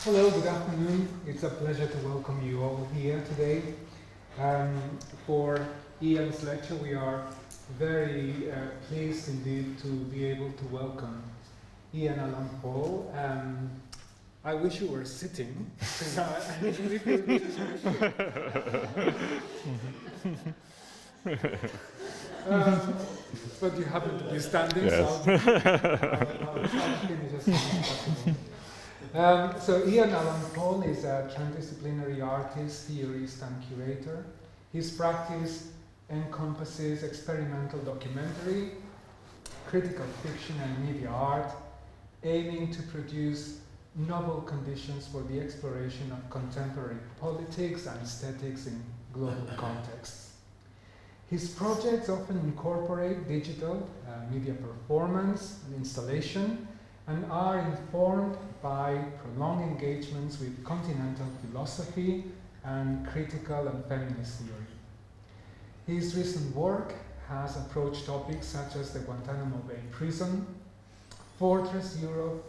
Hello, good afternoon. It's a pleasure to welcome you all here today. For Ian's lecture, we are very pleased indeed to be able to welcome Ian Allan Paul. I wish you were sitting, because I really feel but you happen to be standing, yes. so I'll finish as soon as possible. So Ian Allan Paul is a trans-disciplinary artist, theorist, and curator. His practice encompasses experimental documentary, critical fiction, and media art, aiming to produce novel conditions for the exploration of contemporary politics and aesthetics in global contexts. His projects often incorporate digital media performance and installation, and are informed by prolonged engagements with continental philosophy and critical and feminist theory. His recent work has approached topics such as the Guantanamo Bay prison, Fortress Europe,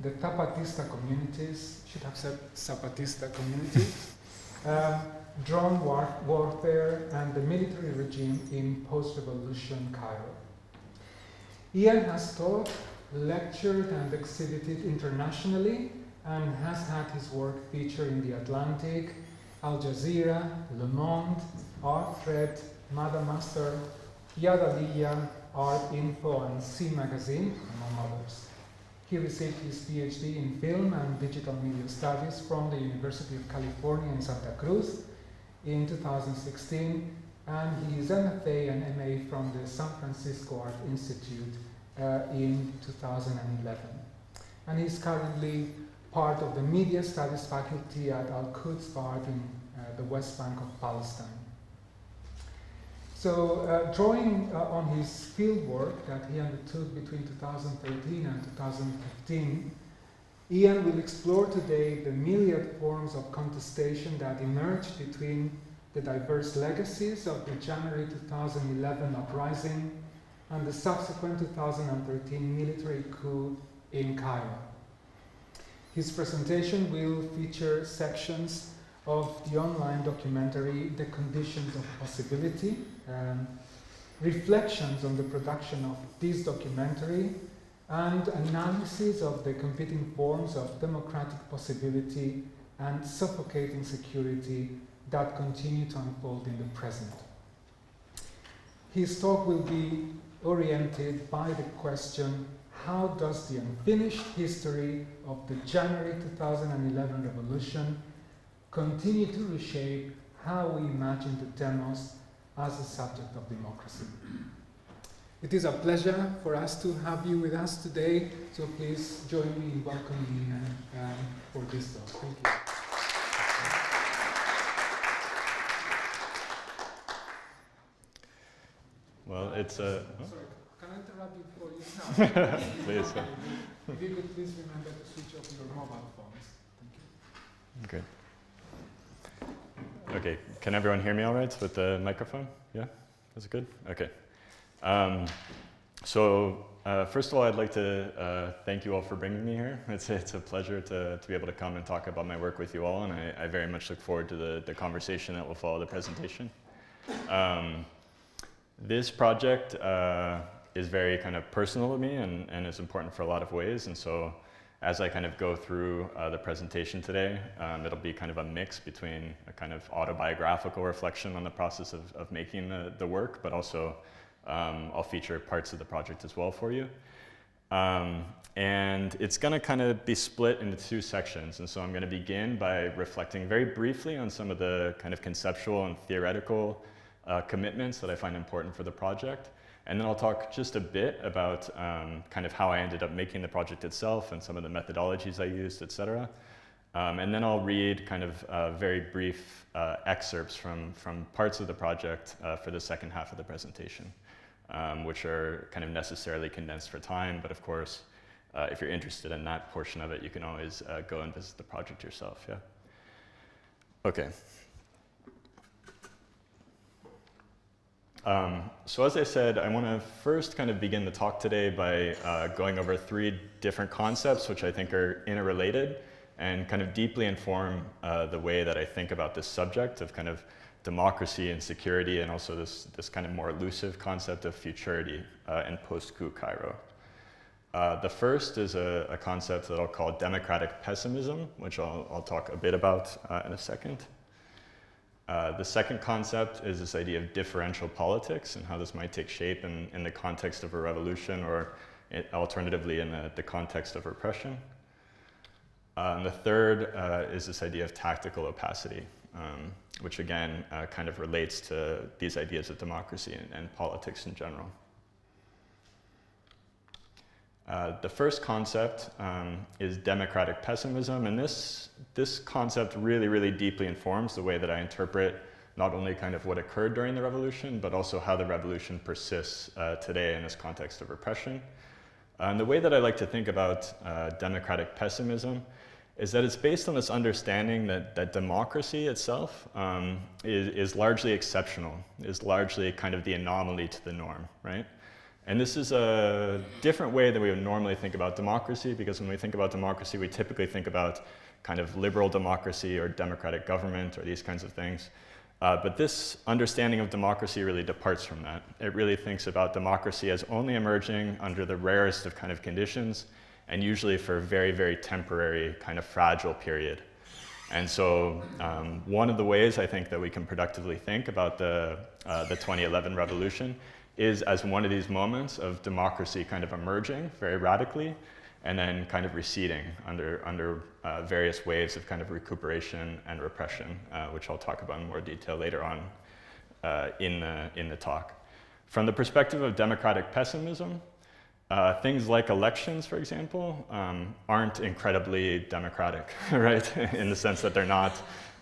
the Zapatista communities, should have said Zapatista community, drone warfare, and the military regime in post-revolution Cairo. Ian has taught, lectured, and exhibited internationally, and has had his work featured in The Atlantic, Al Jazeera, Le Monde, Art Thread, Madame Master, Yad Aliyah, Art Info, and C Magazine, among others. He received his PhD in Film and Digital Media Studies from the University of California in Santa Cruz in 2016, and his MFA and MA from the San Francisco Art Institute in 2011. And he's currently part of the Media Studies faculty at Al-Quds Bar in the West Bank of Palestine. So drawing on his field work that he undertook between 2013 and 2015, Ian will explore today the myriad forms of contestation that emerged between the diverse legacies of the January 2011 uprising and the subsequent 2013 military coup in Cairo. His presentation will feature sections of the online documentary The Conditions of Possibility, reflections on the production of this documentary, and analysis of the competing forms of democratic possibility and suffocating security that continue to unfold in the present. His talk will be oriented by the question, how does the unfinished history of the January 2011 revolution continue to reshape how we imagine the demos as a subject of democracy? It is a pleasure for us to have you with us today, so please join me in welcoming Ian for this talk. Thank you. Well, it's a... Sorry, can I interrupt you before you start? Please. If you could please remember to switch off your mobile phones. Thank you. Okay. Okay, can everyone hear me all right with the microphone? Yeah? Is it good? Okay. First of all, I'd like to thank you all for bringing me here. It's a pleasure to be able to come and talk about my work with you all, and I very much look forward to the conversation that will follow the presentation. This project is very kind of personal to me and is important for a lot of ways, and so as I kind of go through the presentation today, it'll be kind of a mix between a kind of autobiographical reflection on the process of making the work, but also I'll feature parts of the project as well for you. And it's going to kind of be split into two sections, and so I'm going to begin by reflecting very briefly on some of the kind of conceptual and theoretical commitments that I find important for the project. And then I'll talk just a bit about kind of how I ended up making the project itself and some of the methodologies I used, etc. And then I'll read kind of very brief excerpts from parts of the project for the second half of the presentation, which are kind of necessarily condensed for time. But of course, if you're interested in that portion of it, you can always go and visit the project yourself. Yeah. Okay. So as I said, I want to first kind of begin the talk today by going over three different concepts which I think are interrelated and kind of deeply inform the way that I think about this subject of kind of democracy and security, and also this kind of more elusive concept of futurity in post-Coup Cairo. The first is a concept that I'll call democratic pessimism, which I'll talk a bit about in a second. The second concept is this idea of differential politics and how this might take shape in the context of a revolution, or alternatively in the context of repression. And the third is this idea of tactical opacity, which again kind of relates to these ideas of democracy and politics in general. The first concept is democratic pessimism, and this concept really deeply informs the way that I interpret not only kind of what occurred during the revolution, but also how the revolution persists today in this context of repression. And the way that I like to think about democratic pessimism is that it's based on this understanding that democracy itself is largely exceptional, is largely kind of the anomaly to the norm, right? And this is a different way than we would normally think about democracy, because when we think about democracy, we typically think about kind of liberal democracy or democratic government or these kinds of things. But this understanding of democracy really departs from that. It really thinks about democracy as only emerging under the rarest of kind of conditions, and usually for a very temporary, kind of fragile period. And so one of the ways I think that we can productively think about the 2011 revolution is as one of these moments of democracy kind of emerging very radically and then kind of receding under various waves of kind of recuperation and repression, which I'll talk about in more detail later on in the talk. From the perspective of democratic pessimism, things like elections, for example, aren't incredibly democratic, right? In the sense that they're not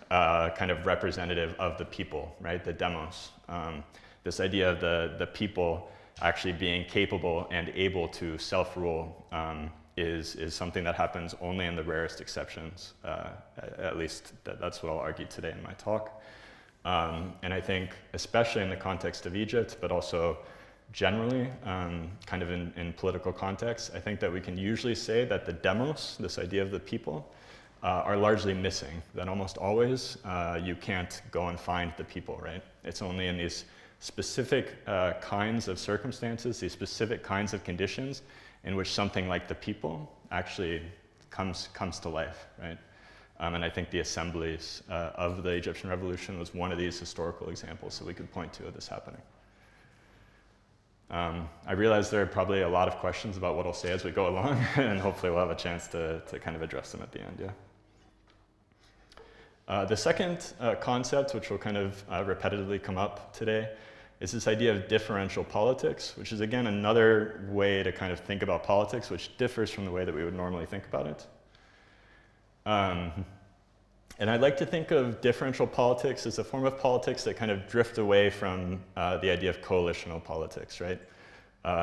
kind of representative of the people, right? The demos. This idea of the people actually being capable and able to self-rule is something that happens only in the rarest exceptions. At least that's what I'll argue today in my talk. And I think, especially in the context of Egypt, but also generally, kind of in political context, I think that we can usually say that the demos, this idea of the people, are largely missing. That almost always you can't go and find the people, right? It's only in these specific kinds of circumstances, these specific kinds of conditions in which something like the people actually comes to life, right? And I think the assemblies of the Egyptian revolution was one of these historical examples that we could point to of this happening. I realize there are probably a lot of questions about what I'll say as we go along, and hopefully we'll have a chance to kind of address them at the end, yeah. The second concept, which will kind of repetitively come up today, is this idea of differential politics, which is, again, another way to kind of think about politics, which differs from the way that we would normally think about it. And I like to think of differential politics as a form of politics that kind of drift away from the idea of coalitional politics, right?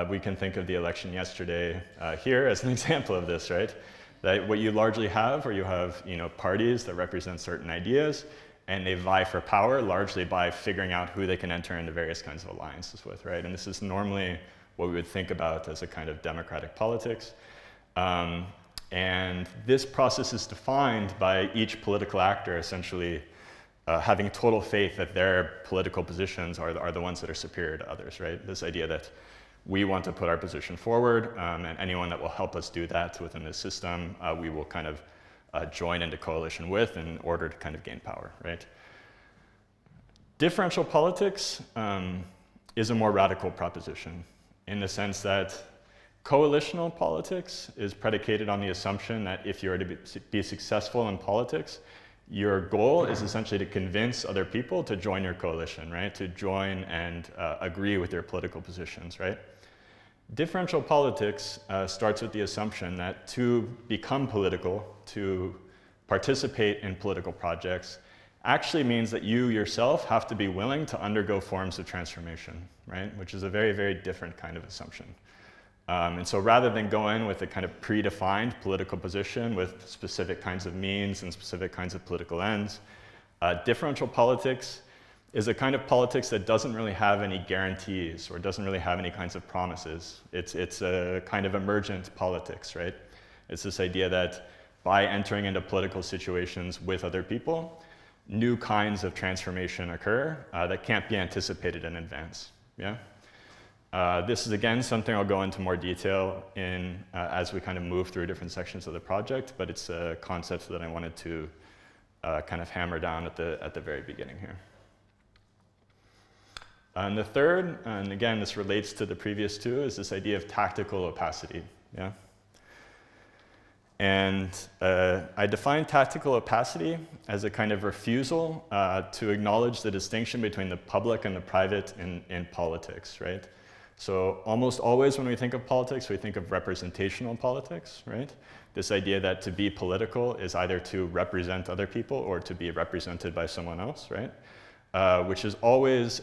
We can think of the election yesterday here as an example of this, right? That what you largely have, or you have parties that represent certain ideas, and they vie for power largely by figuring out who they can enter into various kinds of alliances with, right? And this is normally what we would think about as a kind of democratic politics. And this process is defined by each political actor essentially having total faith that their political positions are the ones that are superior to others, right? This idea that we want to put our position forward, and anyone that will help us do that within this system, we will kind of join into coalition with in order to kind of gain power, right? Differential politics is a more radical proposition in the sense that coalitional politics is predicated on the assumption that if you are to be successful in politics, your goal is essentially to convince other people to join your coalition, right? To join and agree with your political positions, right? Differential politics starts with the assumption that to become political, to participate in political projects, actually means that you yourself have to be willing to undergo forms of transformation, right? Which is a very different kind of assumption. And so rather than go in with a kind of predefined political position with specific kinds of means and specific kinds of political ends, differential politics is a kind of politics that doesn't really have any guarantees or doesn't really have any kinds of promises. It's a kind of emergent politics, right? It's this idea that by entering into political situations with other people, new kinds of transformation occur that can't be anticipated in advance. Yeah? This is, again, something I'll go into more detail in as we kind of move through different sections of the project, but it's a concept that I wanted to kind of hammer down at the very beginning here. And the third, and again, this relates to the previous two, is this idea of tactical opacity. Yeah? And I define tactical opacity as a kind of refusal to acknowledge the distinction between the public and the private in politics, right? So almost always when we think of politics, we think of representational politics, right? This idea that to be political is either to represent other people or to be represented by someone else, right? Which is always,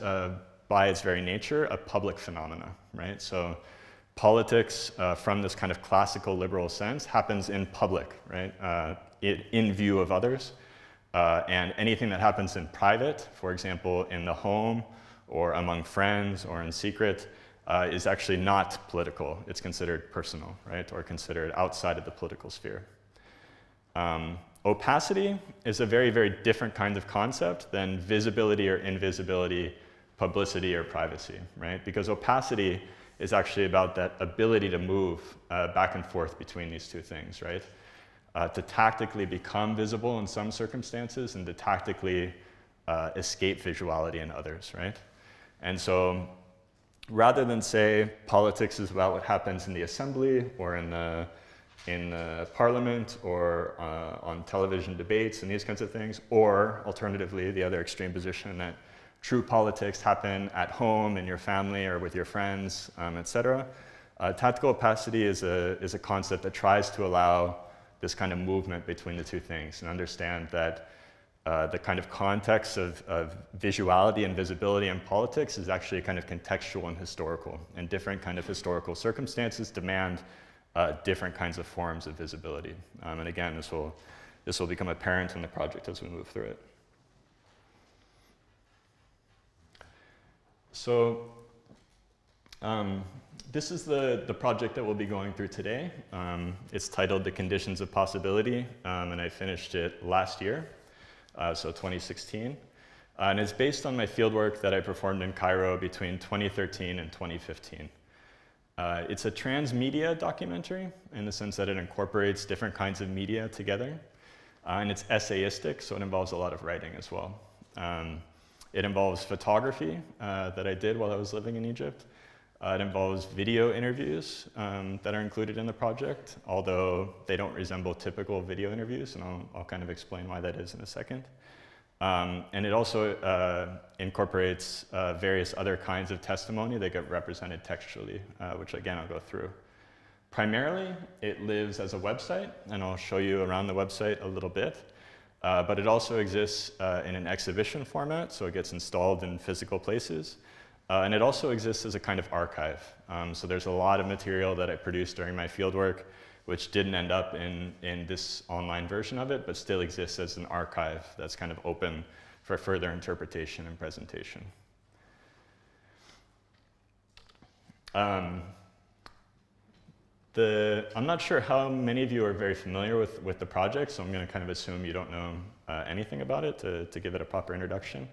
by its very nature, a public phenomena, right? So politics, from this kind of classical liberal sense, happens in public, right? In view of others. And anything that happens in private, for example, in the home or among friends or in secret, is actually not political. It's considered personal, right? Or considered outside of the political sphere. Opacity is a very, very different kind of concept than visibility or invisibility, publicity or privacy, right? Because opacity is actually about that ability to move back and forth between these two things, right? To tactically become visible in some circumstances and to tactically escape visuality in others, right? And so rather than say politics is about what happens in the assembly or in the parliament or on television debates and these kinds of things, or alternatively, the other extreme position that true politics happen at home, in your family, or with your friends, etc. Tactical opacity is a concept that tries to allow this kind of movement between the two things and understand that the kind of context of visuality and visibility in politics is actually kind of contextual and historical, and different kind of historical circumstances demand different kinds of forms of visibility. And again, this will become apparent in the project as we move through it. So this is the project that we'll be going through today. It's titled The Conditions of Possibility, and I finished it last year, so 2016. And it's based on my fieldwork that I performed in Cairo between 2013 and 2015. It's a transmedia documentary in the sense that it incorporates different kinds of media together. And it's essayistic, so it involves a lot of writing as well. It involves photography that I did while I was living in Egypt. It involves video interviews that are included in the project, although they don't resemble typical video interviews, and I'll kind of explain why that is in a second. And it also incorporates various other kinds of testimony that get represented textually, which again I'll go through. Primarily, it lives as a website, and I'll show you around the website a little bit. But it also exists in an exhibition format, so it gets installed in physical places. And it also exists as a kind of archive. So there's a lot of material that I produced during my fieldwork, which didn't end up in this online version of it, but still exists as an archive that's kind of open for further interpretation and presentation. I'm not sure how many of you are very familiar with the project, so I'm going to kind of assume you don't know anything about it to give it a proper introduction.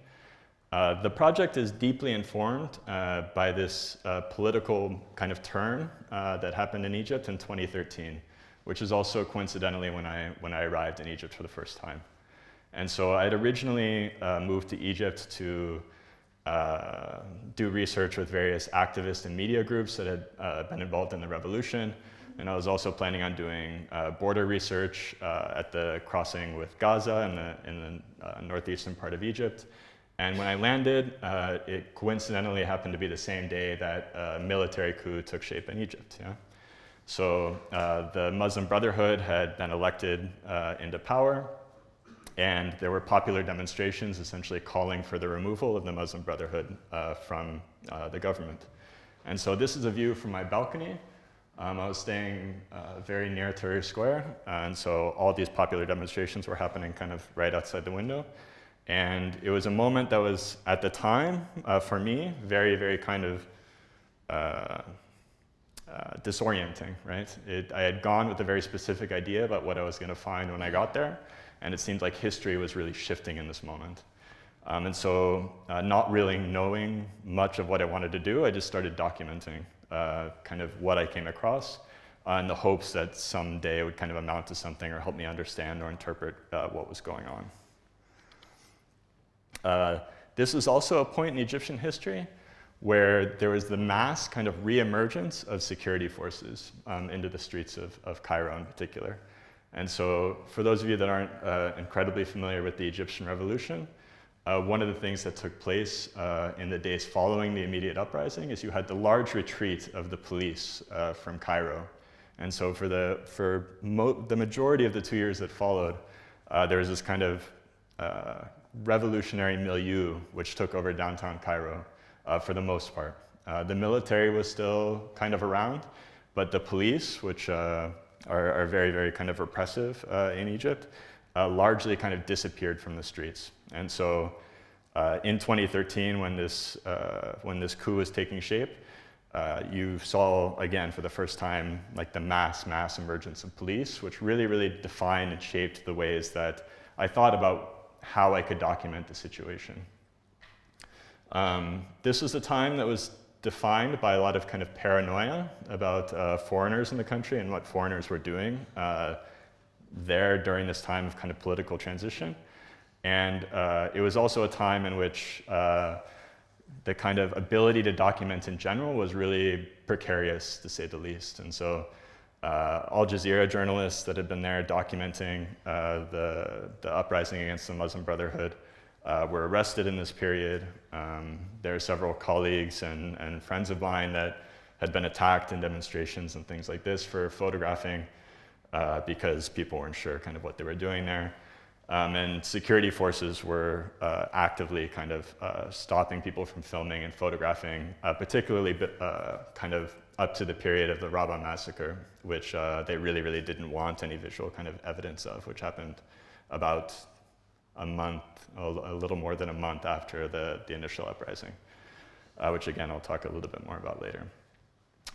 The project is deeply informed by this political kind of turn that happened in Egypt in 2013, which is also coincidentally when I arrived in Egypt for the first time. And so I had originally moved to Egypt to do research with various activist and media groups that had been involved in the revolution. And I was also planning on doing border research at the crossing with Gaza in the northeastern part of Egypt. And when I landed, it coincidentally happened to be the same day that a military coup took shape in Egypt. Yeah? So the Muslim Brotherhood had been elected into power, and there were popular demonstrations essentially calling for the removal of the Muslim Brotherhood from the government. And so this is a view from my balcony. I was staying very near Tahrir Square, and so all these popular demonstrations were happening kind of right outside the window. And it was a moment that was, at the time, for me, very, very kind of disorienting, right? I had gone with a very specific idea about what I was going to find when I got there, and it seemed like history was really shifting in this moment. And so, not really knowing much of what I wanted to do, I just started documenting kind of what I came across in the hopes that someday it would kind of amount to something or help me understand or interpret what was going on. This was also a point in Egyptian history where there was the mass kind of re-emergence of security forces into the streets of Cairo in particular. And so for those of you that aren't incredibly familiar with the Egyptian Revolution, one of the things that took place in the days following the immediate uprising is you had the large retreat of the police from Cairo. And so for the majority of the 2 years that followed, there was this kind of revolutionary milieu which took over downtown Cairo for the most part. The military was still kind of around, but the police, which are very, very kind of repressive in Egypt, largely kind of disappeared from the streets. And so in 2013, when this coup was taking shape, you saw, again, for the first time, like the mass emergence of police, which really, really defined and shaped the ways that I thought about how I could document the situation. This was a time that was defined by a lot of kind of paranoia about foreigners in the country and what foreigners were doing there during this time of kind of political transition. And it was also a time in which the kind of ability to document in general was really precarious, to say the least. And so Al Jazeera journalists that had been there documenting the uprising against the Muslim Brotherhood were arrested in this period. There are several colleagues and friends of mine that had been attacked in demonstrations and things like this for photographing because people weren't sure kind of what they were doing there. And security forces were actively kind of stopping people from filming and photographing, particularly kind of up to the period of the Rabaa massacre, which they really, really didn't want any visual kind of evidence of, which happened about a little more than a month after the initial uprising, which again, I'll talk a little bit more about later.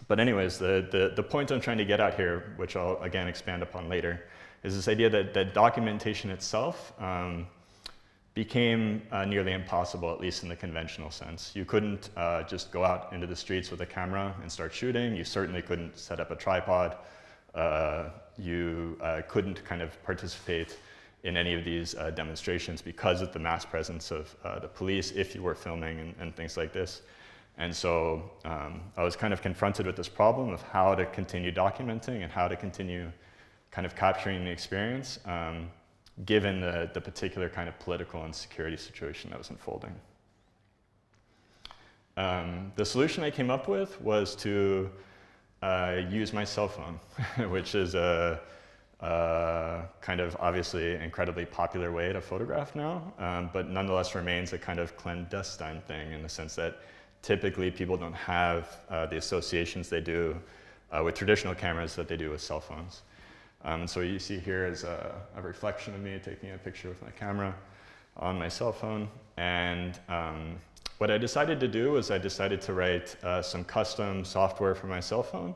But anyways, the point I'm trying to get at here, which I'll again expand upon later, is this idea that documentation itself became nearly impossible, at least in the conventional sense. You couldn't just go out into the streets with a camera and start shooting. You certainly couldn't set up a tripod. You couldn't kind of participate in any of these demonstrations because of the mass presence of the police if you were filming and things like this. And so I was kind of confronted with this problem of how to continue documenting and how to continue kind of capturing the experience, given the particular kind of political and security situation that was unfolding. The solution I came up with was to use my cell phone, which is a kind of obviously incredibly popular way to photograph now, but nonetheless remains a kind of clandestine thing in the sense that typically people don't have the associations they do with traditional cameras that they do with cell phones. So you see here is a reflection of me taking a picture with my camera on my cell phone. And what I decided to do was I decided to write some custom software for my cell phone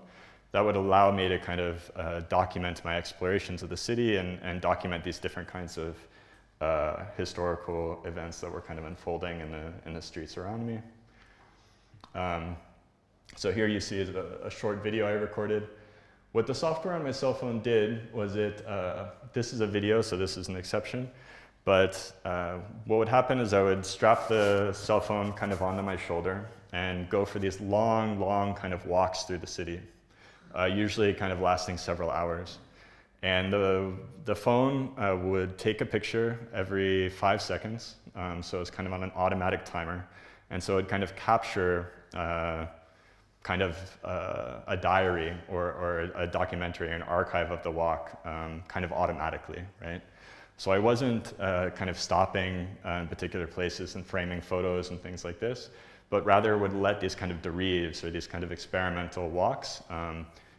that would allow me to kind of document my explorations of the city and document these different kinds of historical events that were kind of unfolding in the streets around me. So here you see a short video I recorded. What the software on my cell phone did was this is a video, so this is an exception, but what would happen is I would strap the cell phone kind of onto my shoulder and go for these long kind of walks through the city, usually kind of lasting several hours. And the phone would take a picture every 5 seconds, so it's kind of on an automatic timer, and so it would kind of capture kind of a diary or a documentary, an archive of the walk kind of automatically, right? So I wasn't kind of stopping in particular places and framing photos and things like this, but rather would let these kind of derives or these kind of experimental walks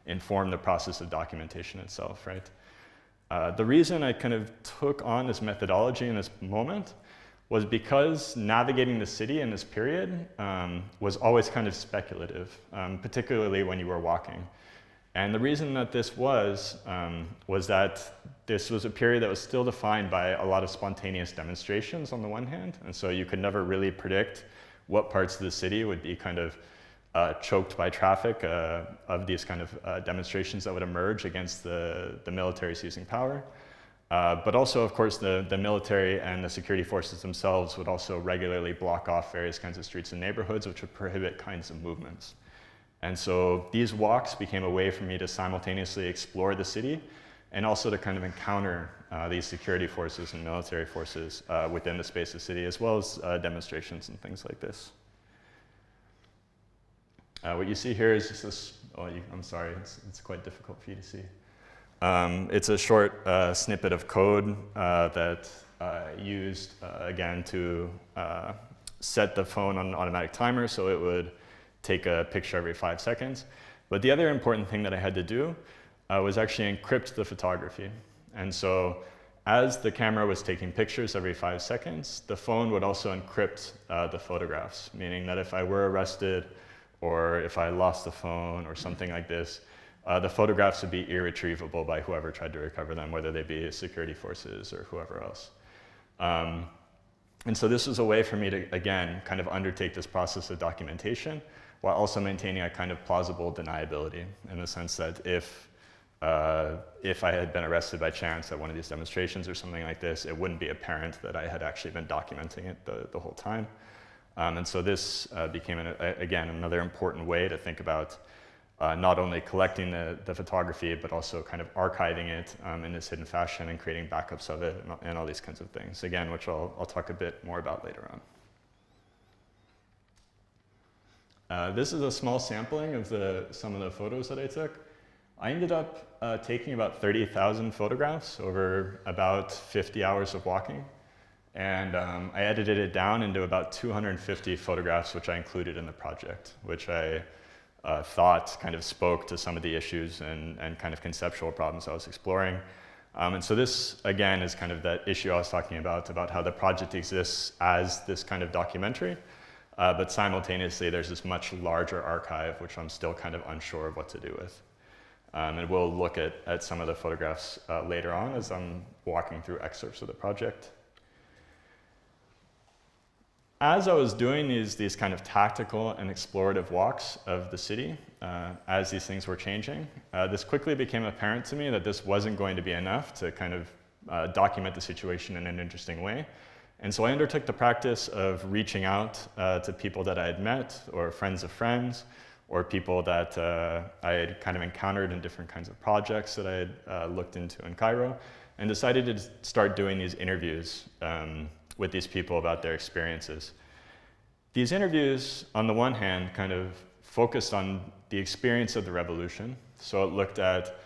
inform the process of documentation itself, right? The reason I kind of took on this methodology in this moment was because navigating the city in this period was always kind of speculative, particularly when you were walking. And the reason that this was that this was a period that was still defined by a lot of spontaneous demonstrations on the one hand, and so you could never really predict what parts of the city would be kind of choked by traffic of these kind of demonstrations that would emerge against the military seizing power. But also, of course, the military and the security forces themselves would also regularly block off various kinds of streets and neighborhoods, which would prohibit kinds of movements. And so these walks became a way for me to simultaneously explore the city and also to kind of encounter these security forces and military forces within the space of the city, as well as demonstrations and things like this. What you see here is just this, I'm sorry, it's quite difficult for you to see. It's a short snippet of code that I used, again, to set the phone on an automatic timer so it would take a picture every 5 seconds. But the other important thing that I had to do was actually encrypt the photography. And so as the camera was taking pictures every 5 seconds, the phone would also encrypt the photographs, meaning that if I were arrested or if I lost the phone or something like this, the photographs would be irretrievable by whoever tried to recover them, whether they be security forces or whoever else. And so this was a way for me to, again, kind of undertake this process of documentation while also maintaining a kind of plausible deniability in the sense that if I had been arrested by chance at one of these demonstrations or something like this, it wouldn't be apparent that I had actually been documenting it the whole time. And so this became, again, another important way to think about not only collecting the photography, but also kind of archiving it in this hidden fashion and creating backups of it and all these kinds of things, again, which I'll talk a bit more about later on. This is a small sampling of some of the photos that I took. I ended up taking about 30,000 photographs over about 50 hours of walking. And I edited it down into about 250 photographs, which I included in the project, which I thought kind of spoke to some of the issues and kind of conceptual problems I was exploring. And so this, again, is kind of that issue I was talking about how the project exists as this kind of documentary, but simultaneously there's this much larger archive, which I'm still kind of unsure of what to do with. And we'll look at some of the photographs later on as I'm walking through excerpts of the project. As I was doing these kind of tactical and explorative walks of the city, as these things were changing, this quickly became apparent to me that this wasn't going to be enough to kind of document the situation in an interesting way. And so I undertook the practice of reaching out to people that I had met, or friends of friends, or people that I had kind of encountered in different kinds of projects that I had looked into in Cairo, and decided to start doing these interviews with these people about their experiences. These interviews, on the one hand, kind of focused on the experience of the revolution. So it looked at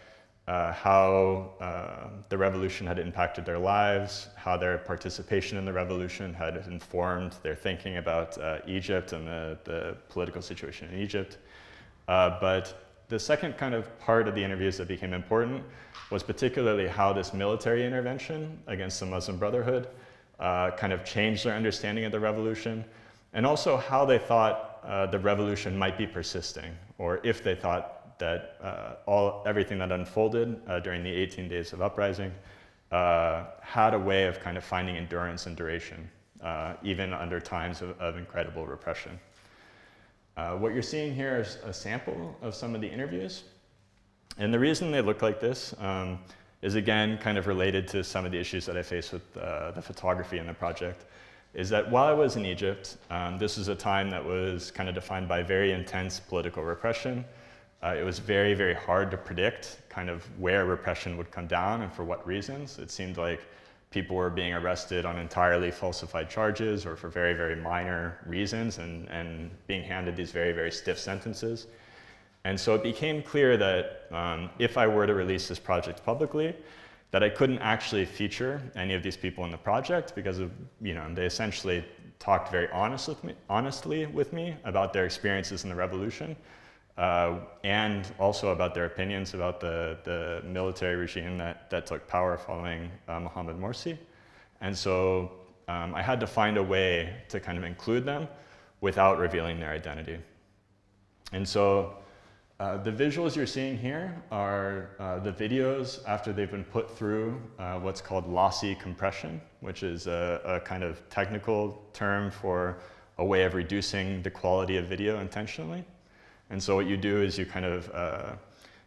how the revolution had impacted their lives, how their participation in the revolution had informed their thinking about Egypt and the political situation in Egypt. But the second kind of part of the interviews that became important was particularly how this military intervention against the Muslim Brotherhood kind of changed their understanding of the revolution, and also how they thought the revolution might be persisting, or if they thought that everything that unfolded during the 18 days of uprising had a way of kind of finding endurance and duration, even under times of incredible repression. What you're seeing here is a sample of some of the interviews. And the reason they look like this is, again, kind of related to some of the issues that I faced with the photography in the project, is that while I was in Egypt, this was a time that was kind of defined by very intense political repression. It was very, very hard to predict kind of where repression would come down and for what reasons. It seemed like people were being arrested on entirely falsified charges or for very, very minor reasons and being handed these very, very stiff sentences. And so it became clear that if I were to release this project publicly, that I couldn't actually feature any of these people in the project because of, they essentially talked very honestly with me about their experiences in the revolution, and also about their opinions about the military regime that took power following Mohamed Morsi. And so I had to find a way to kind of include them without revealing their identity. And so the visuals you're seeing here are the videos after they've been put through what's called lossy compression, which is a kind of technical term for a way of reducing the quality of video intentionally. And so what you do is you kind of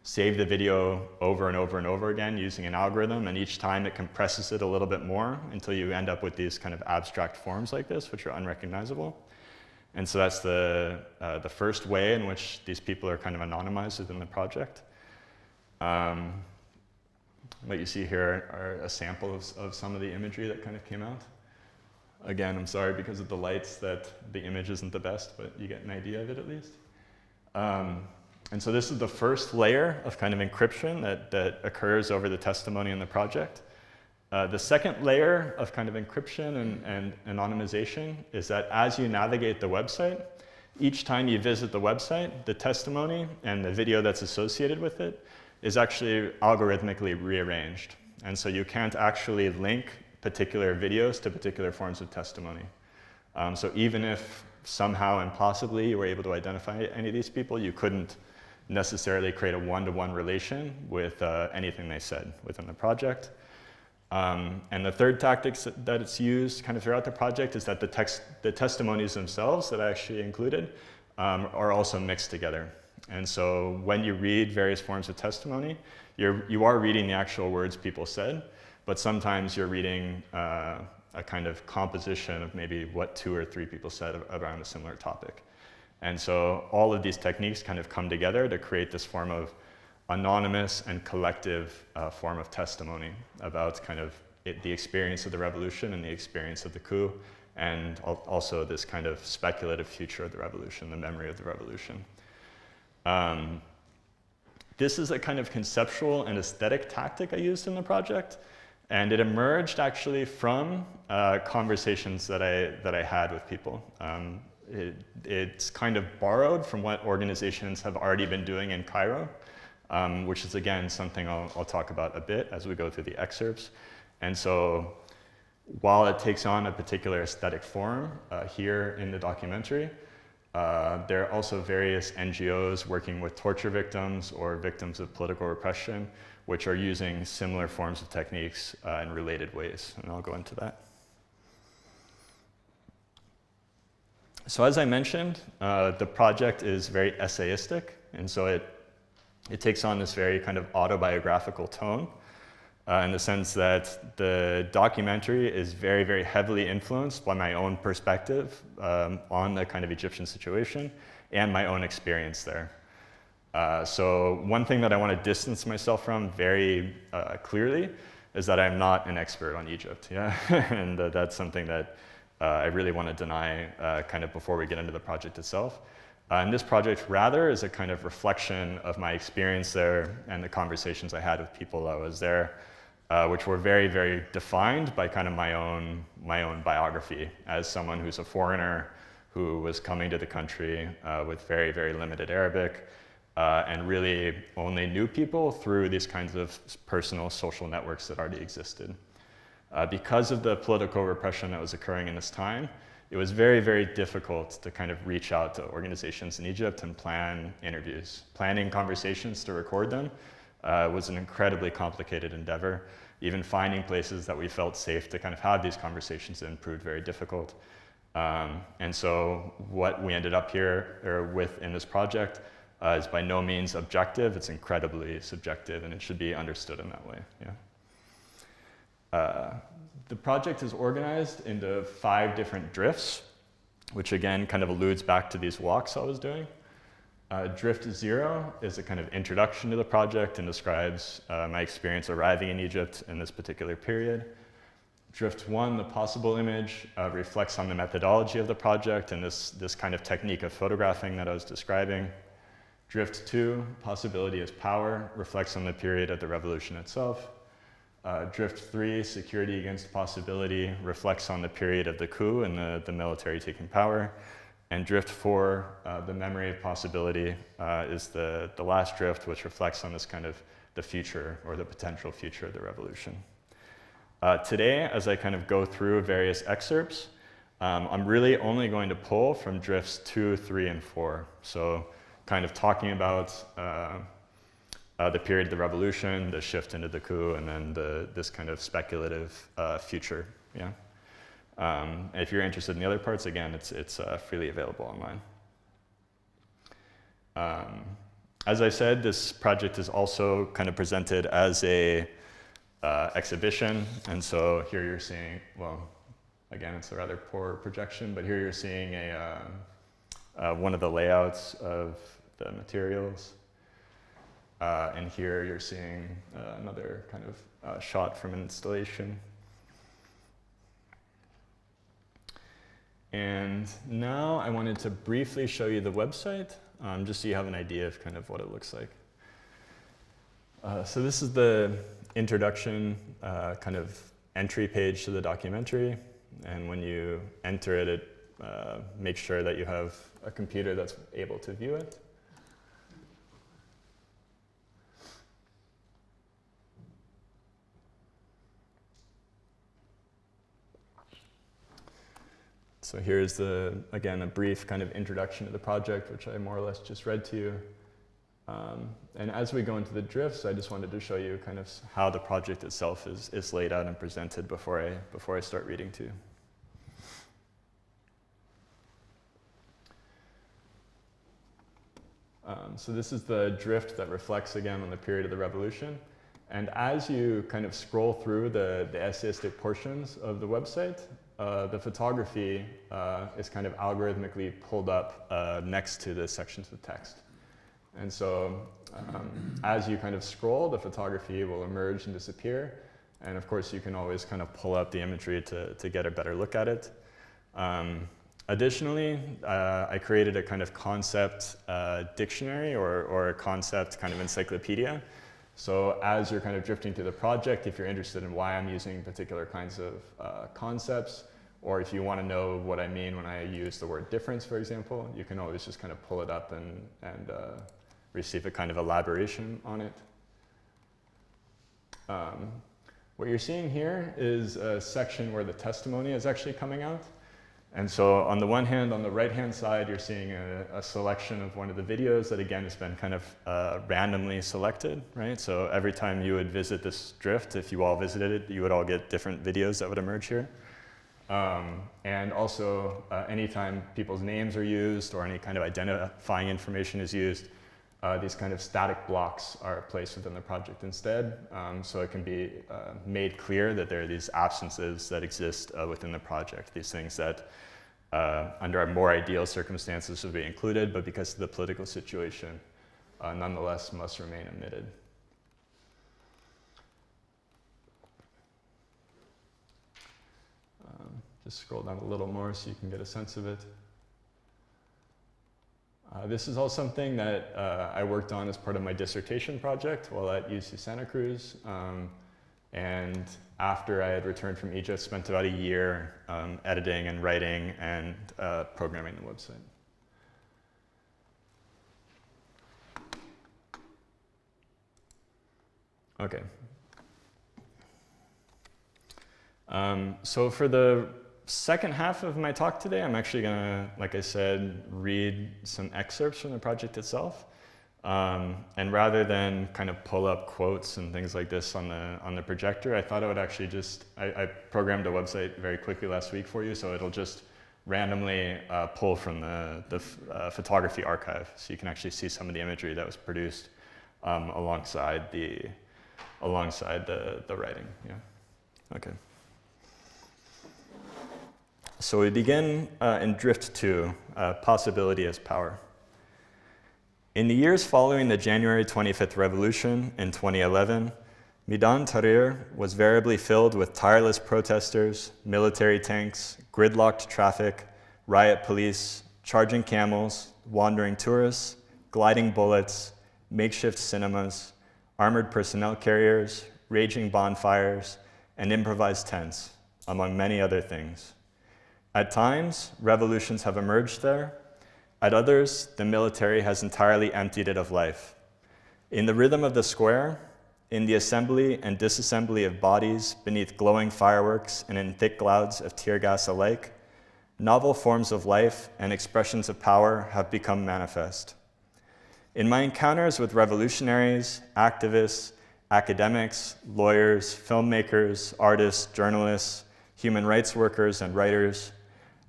save the video over and over and over again using an algorithm, and each time it compresses it a little bit more until you end up with these kind of abstract forms like this, which are unrecognizable. And so that's the first way in which these people are kind of anonymized within the project. What you see here are a sample of some of the imagery that kind of came out. Again, I'm sorry because of the lights that the image isn't the best, but you get an idea of it at least. And so this is the first layer of kind of encryption that occurs over the testimony in the project. The second layer of kind of encryption and anonymization is that as you navigate the website, each time you visit the website, the testimony and the video that's associated with it is actually algorithmically rearranged. And so you can't actually link particular videos to particular forms of testimony. So even if somehow and possibly you were able to identify any of these people, you couldn't necessarily create a one-to-one relation with anything they said within the project. And the third tactic that it's used kind of throughout the project is that the testimonies themselves that I actually included are also mixed together. And so when you read various forms of testimony, you are reading the actual words people said, but sometimes you're reading a kind of composition of maybe what 2 or 3 people said around a similar topic. And so all of these techniques kind of come together to create this form of anonymous and collective form of testimony about kind of the experience of the revolution and the experience of the coup, and also this kind of speculative future of the revolution, the memory of the revolution. This is a kind of conceptual and aesthetic tactic I used in the project, and it emerged actually from conversations that I had with people. It's kind of borrowed from what organizations have already been doing in Cairo, which is again something I'll talk about a bit as we go through the excerpts. And so while it takes on a particular aesthetic form here in the documentary, there are also various NGOs working with torture victims or victims of political repression, which are using similar forms of techniques in related ways, and I'll go into that. So as I mentioned, the project is very essayistic, and so it takes on this very kind of autobiographical tone in the sense that the documentary is very, very heavily influenced by my own perspective on the kind of Egyptian situation and my own experience there. So one thing that I want to distance myself from very clearly is that I'm not an expert on Egypt, yeah? And that's something that I really want to deny kind of before we get into the project itself. And this project rather is a kind of reflection of my experience there and the conversations I had with people that was there, which were very, very defined by kind of my own biography as someone who's a foreigner who was coming to the country with very, very limited Arabic and really only knew people through these kinds of personal social networks that already existed. Because of the political repression that was occurring in this time, it was very, very difficult to kind of reach out to organizations in Egypt and plan interviews. Planning conversations to record them was an incredibly complicated endeavor. Even finding places that we felt safe to kind of have these conversations in proved very difficult. And so what we ended up here with in this project is by no means objective. It's incredibly subjective, and it should be understood in that way. Yeah. The project is organized into 5 different drifts, which again kind of alludes back to these walks I was doing. Drift 0 is a kind of introduction to the project and describes my experience arriving in Egypt in this particular period. Drift 1, the possible image, reflects on the methodology of the project and this kind of technique of photographing that I was describing. Drift 2, possibility as power, reflects on the period of the revolution itself. Drift 3, security against possibility, reflects on the period of the coup and the military taking power. And drift 4, the memory of possibility, is the last drift, which reflects on this kind of the future or the potential future of the revolution. Today, as I kind of go through various excerpts, I'm really only going to pull from drifts 2, 3, and 4. So kind of talking about the period of the revolution, the shift into the coup, and then this kind of speculative future. Yeah. If you're interested in the other parts, again, it's freely available online. As I said, this project is also kind of presented as a exhibition, and so here you're seeing, well, again, it's a rather poor projection, but here you're seeing one of the layouts of the materials. And here you're seeing another kind of shot from an installation. And now I wanted to briefly show you the website, just so you have an idea of kind of what it looks like. So this is the introduction kind of entry page to the documentary. And when you enter it, it makes sure that you have a computer that's able to view it. So here's again, a brief kind of introduction to the project, which I more or less just read to you. And as we go into the drifts, I just wanted to show you kind of how the project itself is laid out and presented before I start reading to you. So this is the drift that reflects again on the period of the revolution. And as you kind of scroll through the essayistic portions of the website, the photography is kind of algorithmically pulled up next to the sections of text. And so as you kind of scroll, the photography will emerge and disappear. And of course, you can always kind of pull up the imagery to get a better look at it. Additionally, I created a kind of concept dictionary or a concept kind of encyclopedia. So as you're kind of drifting through the project, if you're interested in why I'm using particular kinds of concepts, or if you want to know what I mean when I use the word difference, for example, you can always just kind of pull it up and receive a kind of elaboration on it. What you're seeing here is a section where the testimony is actually coming out. And so on the one hand, on the right-hand side, you're seeing a selection of one of the videos that, again, has been kind of randomly selected, right? So every time you would visit this drift, if you all visited it, you would all get different videos that would emerge here. And also, anytime people's names are used or any kind of identifying information is used, these kind of static blocks are placed within the project instead. So it can be made clear that there are these absences that exist within the project, these things that under more ideal circumstances would be included, but because of the political situation, nonetheless must remain omitted. Just scroll down a little more so you can get a sense of it. This is all something that I worked on as part of my dissertation project while at UC Santa Cruz. And after I had returned from Egypt, spent about a year editing and writing and programming the website. Okay. So for the second half of my talk today, I'm actually going to, like I said, read some excerpts from the project itself. And rather than kind of pull up quotes and things like this on the projector, I thought I would actually just, I programmed a website very quickly last week for you, so it'll just randomly pull from the photography archive, so you can actually see some of the imagery that was produced alongside the writing. Yeah. Okay. So we begin in Drift 2, Possibility as Power. In the years following the January 25th revolution in 2011, Meydan Tahrir was variably filled with tireless protesters, military tanks, gridlocked traffic, riot police, charging camels, wandering tourists, gliding bullets, makeshift cinemas, armored personnel carriers, raging bonfires, and improvised tents, among many other things. At times, revolutions have emerged there. At others, the military has entirely emptied it of life. In the rhythm of the square, in the assembly and disassembly of bodies beneath glowing fireworks and in thick clouds of tear gas alike, novel forms of life and expressions of power have become manifest. In my encounters with revolutionaries, activists, academics, lawyers, filmmakers, artists, journalists, human rights workers, and writers,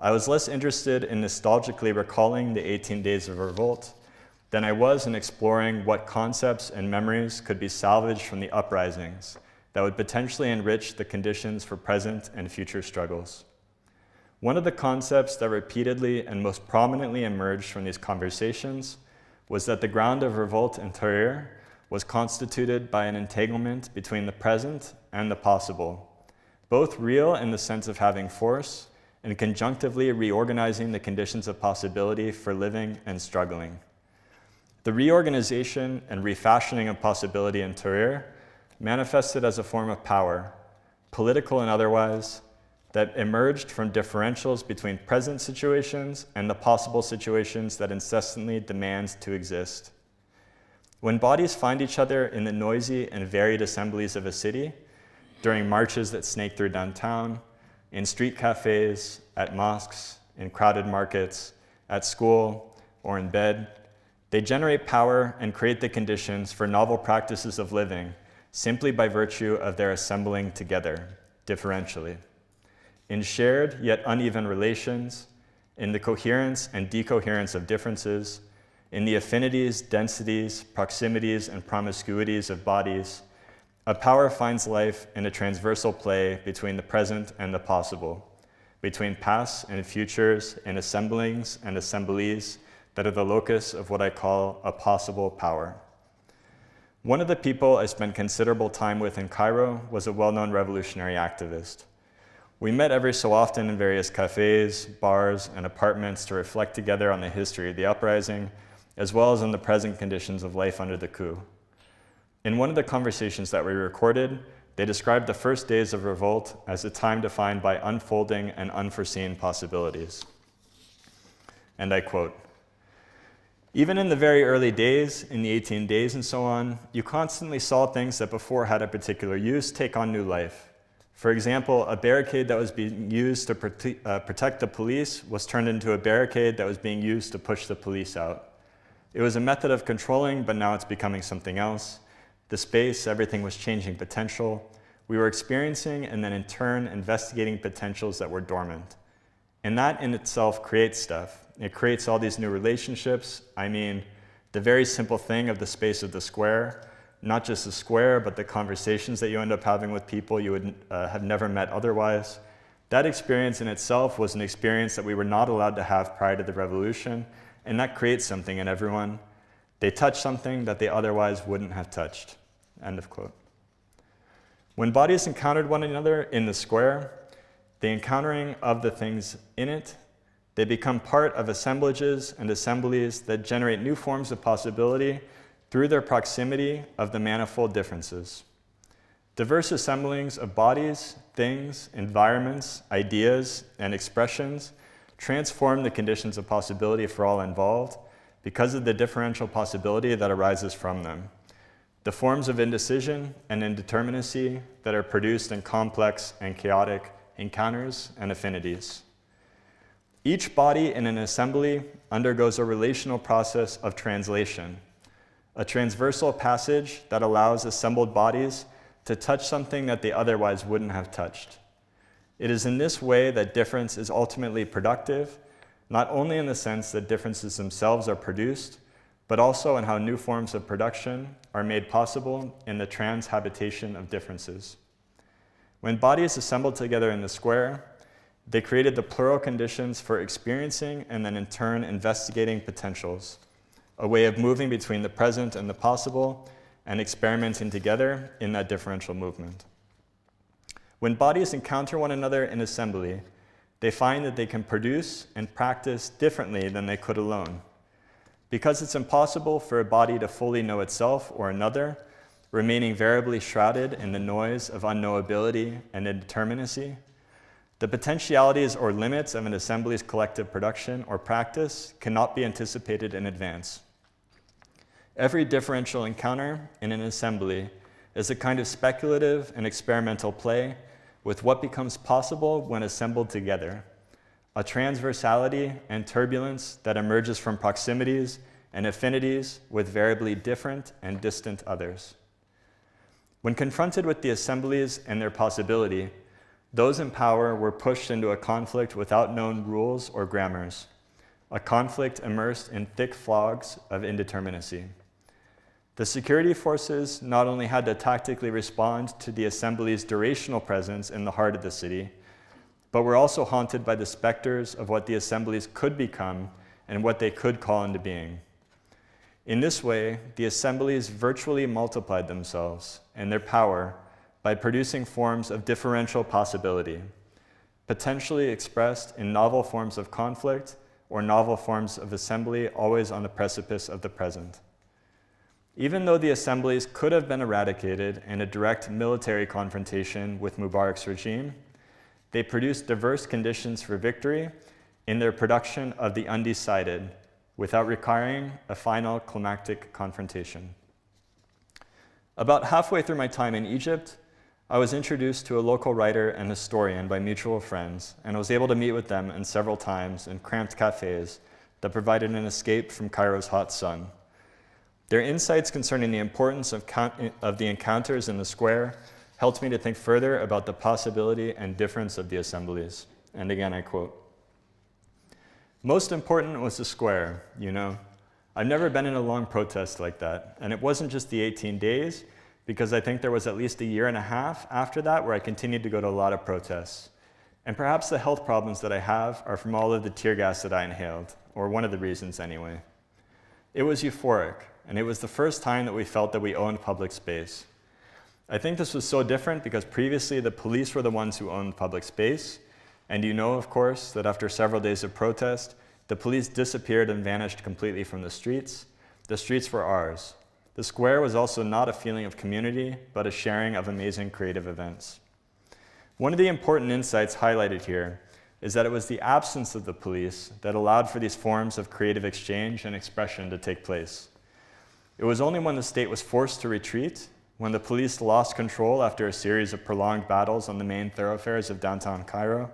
I was less interested in nostalgically recalling the 18 Days of Revolt than I was in exploring what concepts and memories could be salvaged from the uprisings that would potentially enrich the conditions for present and future struggles. One of the concepts that repeatedly and most prominently emerged from these conversations was that the ground of revolt intérieur was constituted by an entanglement between the present and the possible, both real in the sense of having force and conjunctively reorganizing the conditions of possibility for living and struggling. The reorganization and refashioning of possibility intérieur manifested as a form of power, political and otherwise, that emerged from differentials between present situations and the possible situations that incessantly demand to exist. When bodies find each other in the noisy and varied assemblies of a city, during marches that snake through downtown, in street cafes, at mosques, in crowded markets, at school, or in bed, they generate power and create the conditions for novel practices of living simply by virtue of their assembling together, differentially. In shared yet uneven relations, in the coherence and decoherence of differences, in the affinities, densities, proximities, and promiscuities of bodies, a power finds life in a transversal play between the present and the possible, between past and futures and assemblings and assemblies that are the locus of what I call a possible power. One of the people I spent considerable time with in Cairo was a well-known revolutionary activist. We met every so often in various cafes, bars, and apartments to reflect together on the history of the uprising, as well as on the present conditions of life under the coup. In one of the conversations that we recorded, they described the first days of revolt as a time defined by unfolding and unforeseen possibilities. And I quote, "Even in the very early days, in the 18 days and so on, you constantly saw things that before had a particular use take on new life. For example, a barricade that was being used to protect the police was turned into a barricade that was being used to push the police out. It was a method of controlling, but now it's becoming something else. The space, everything was changing potential. We were experiencing and then in turn investigating potentials that were dormant. And that in itself creates stuff. It creates all these new relationships. I mean, the very simple thing of the space of the square, not just the square, but the conversations that you end up having with people you would have never met otherwise. That experience in itself was an experience that we were not allowed to have prior to the revolution, and that creates something in everyone. They touch something that they otherwise wouldn't have touched." End of quote. When bodies encountered one another in the square, the encountering of the things in it, they become part of assemblages and assemblies that generate new forms of possibility through their proximity of the manifold differences. Diverse assemblings of bodies, things, environments, ideas, and expressions transform the conditions of possibility for all involved because of the differential possibility that arises from them, the forms of indecision and indeterminacy that are produced in complex and chaotic encounters and affinities. Each body in an assembly undergoes a relational process of translation, a transversal passage that allows assembled bodies to touch something that they otherwise wouldn't have touched. It is in this way that difference is ultimately productive, not only in the sense that differences themselves are produced, but also in how new forms of production are made possible in the transhabitation of differences. When bodies assembled together in the square, they created the plural conditions for experiencing and then in turn investigating potentials, a way of moving between the present and the possible and experimenting together in that differential movement. When bodies encounter one another in assembly, they find that they can produce and practice differently than they could alone. Because it's impossible for a body to fully know itself or another, remaining variably shrouded in the noise of unknowability and indeterminacy, the potentialities or limits of an assembly's collective production or practice cannot be anticipated in advance. Every differential encounter in an assembly is a kind of speculative and experimental play with what becomes possible when assembled together, a transversality and turbulence that emerges from proximities and affinities with variably different and distant others. When confronted with the assemblies and their possibility, those in power were pushed into a conflict without known rules or grammars, a conflict immersed in thick fogs of indeterminacy. The security forces not only had to tactically respond to the assembly's durational presence in the heart of the city, but were also haunted by the specters of what the assemblies could become and what they could call into being. In this way, the assemblies virtually multiplied themselves and their power by producing forms of differential possibility, potentially expressed in novel forms of conflict or novel forms of assembly always on the precipice of the present. Even though the assemblies could have been eradicated in a direct military confrontation with Mubarak's regime, they produced diverse conditions for victory in their production of the undecided, without requiring a final climactic confrontation. About halfway through my time in Egypt, I was introduced to a local writer and historian by mutual friends, and I was able to meet with them in several times in cramped cafes that provided an escape from Cairo's hot sun. Their insights concerning the importance of the encounters in the square helped me to think further about the possibility and difference of the assemblies. And again, I quote, "Most important was the square, you know. I've never been in a long protest like that, and it wasn't just the 18 days, because I think there was at least a year and a half after that where I continued to go to a lot of protests. And perhaps the health problems that I have are from all of the tear gas that I inhaled, or one of the reasons anyway. It was euphoric, and it was the first time that we felt that we owned public space. I think this was so different because previously the police were the ones who owned public space, and you know, of course, that after several days of protest, the police disappeared and vanished completely from the streets. The streets were ours. The square was also not a feeling of community, but a sharing of amazing creative events. One of the important insights highlighted here is that it was the absence of the police that allowed for these forms of creative exchange and expression to take place. It was only when the state was forced to retreat, when the police lost control after a series of prolonged battles on the main thoroughfares of downtown Cairo,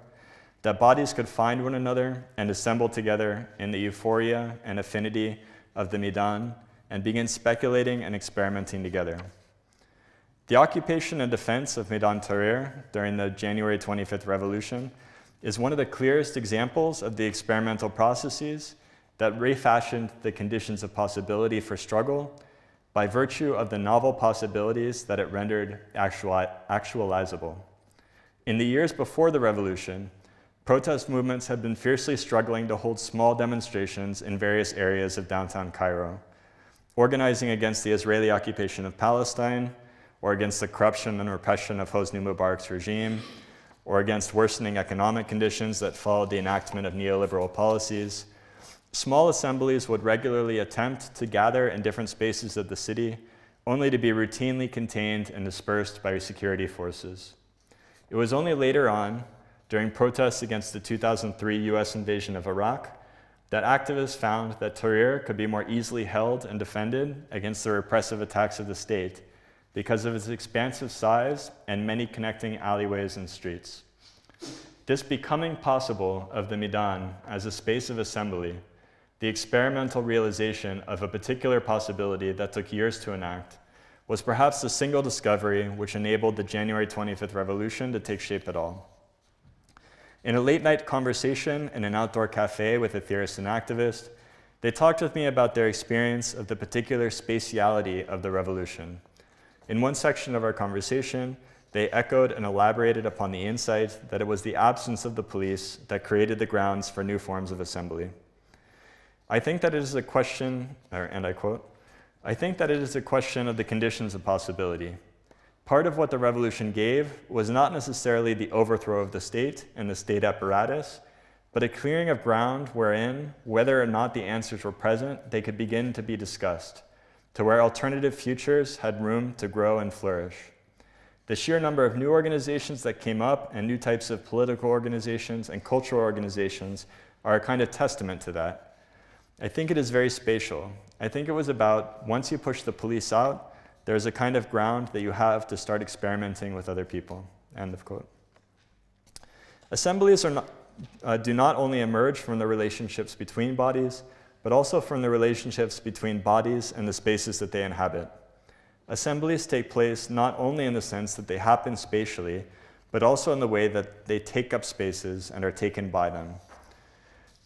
that bodies could find one another and assemble together in the euphoria and affinity of the Maidan and begin speculating and experimenting together. The occupation and defense of Maidan Tahrir during the January 25th revolution is one of the clearest examples of the experimental processes that refashioned the conditions of possibility for struggle by virtue of the novel possibilities that it rendered actualizable. In the years before the revolution, protest movements had been fiercely struggling to hold small demonstrations in various areas of downtown Cairo, organizing against the Israeli occupation of Palestine, or against the corruption and repression of Hosni Mubarak's regime, or against worsening economic conditions that followed the enactment of neoliberal policies. Small assemblies would regularly attempt to gather in different spaces of the city, only to be routinely contained and dispersed by security forces. It was only later on, during protests against the 2003 US invasion of Iraq, that activists found that Tahrir could be more easily held and defended against the repressive attacks of the state because of its expansive size and many connecting alleyways and streets. This becoming possible of the Maidan as a space of assembly, the experimental realization of a particular possibility that took years to enact, was perhaps the single discovery which enabled the January 25th revolution to take shape at all. In a late-night conversation in an outdoor cafe with a theorist and activist, they talked with me about their experience of the particular spatiality of the revolution. In one section of our conversation, they echoed and elaborated upon the insight that it was the absence of the police that created the grounds for new forms of assembly. I think that it is a question, and I quote, "I think that it is a question of the conditions of possibility. Part of what the revolution gave was not necessarily the overthrow of the state and the state apparatus, but a clearing of ground wherein, whether or not the answers were present, they could begin to be discussed, to where alternative futures had room to grow and flourish. The sheer number of new organizations that came up and new types of political organizations and cultural organizations are a kind of testament to that. I think it is very spatial. I think it was about, once you push the police out, There's a kind of ground that you have to start experimenting with other people. End of quote. Assemblies do not only emerge from the relationships between bodies, but also from the relationships between bodies and the spaces that they inhabit. Assemblies take place not only in the sense that they happen spatially, but also in the way that they take up spaces and are taken by them.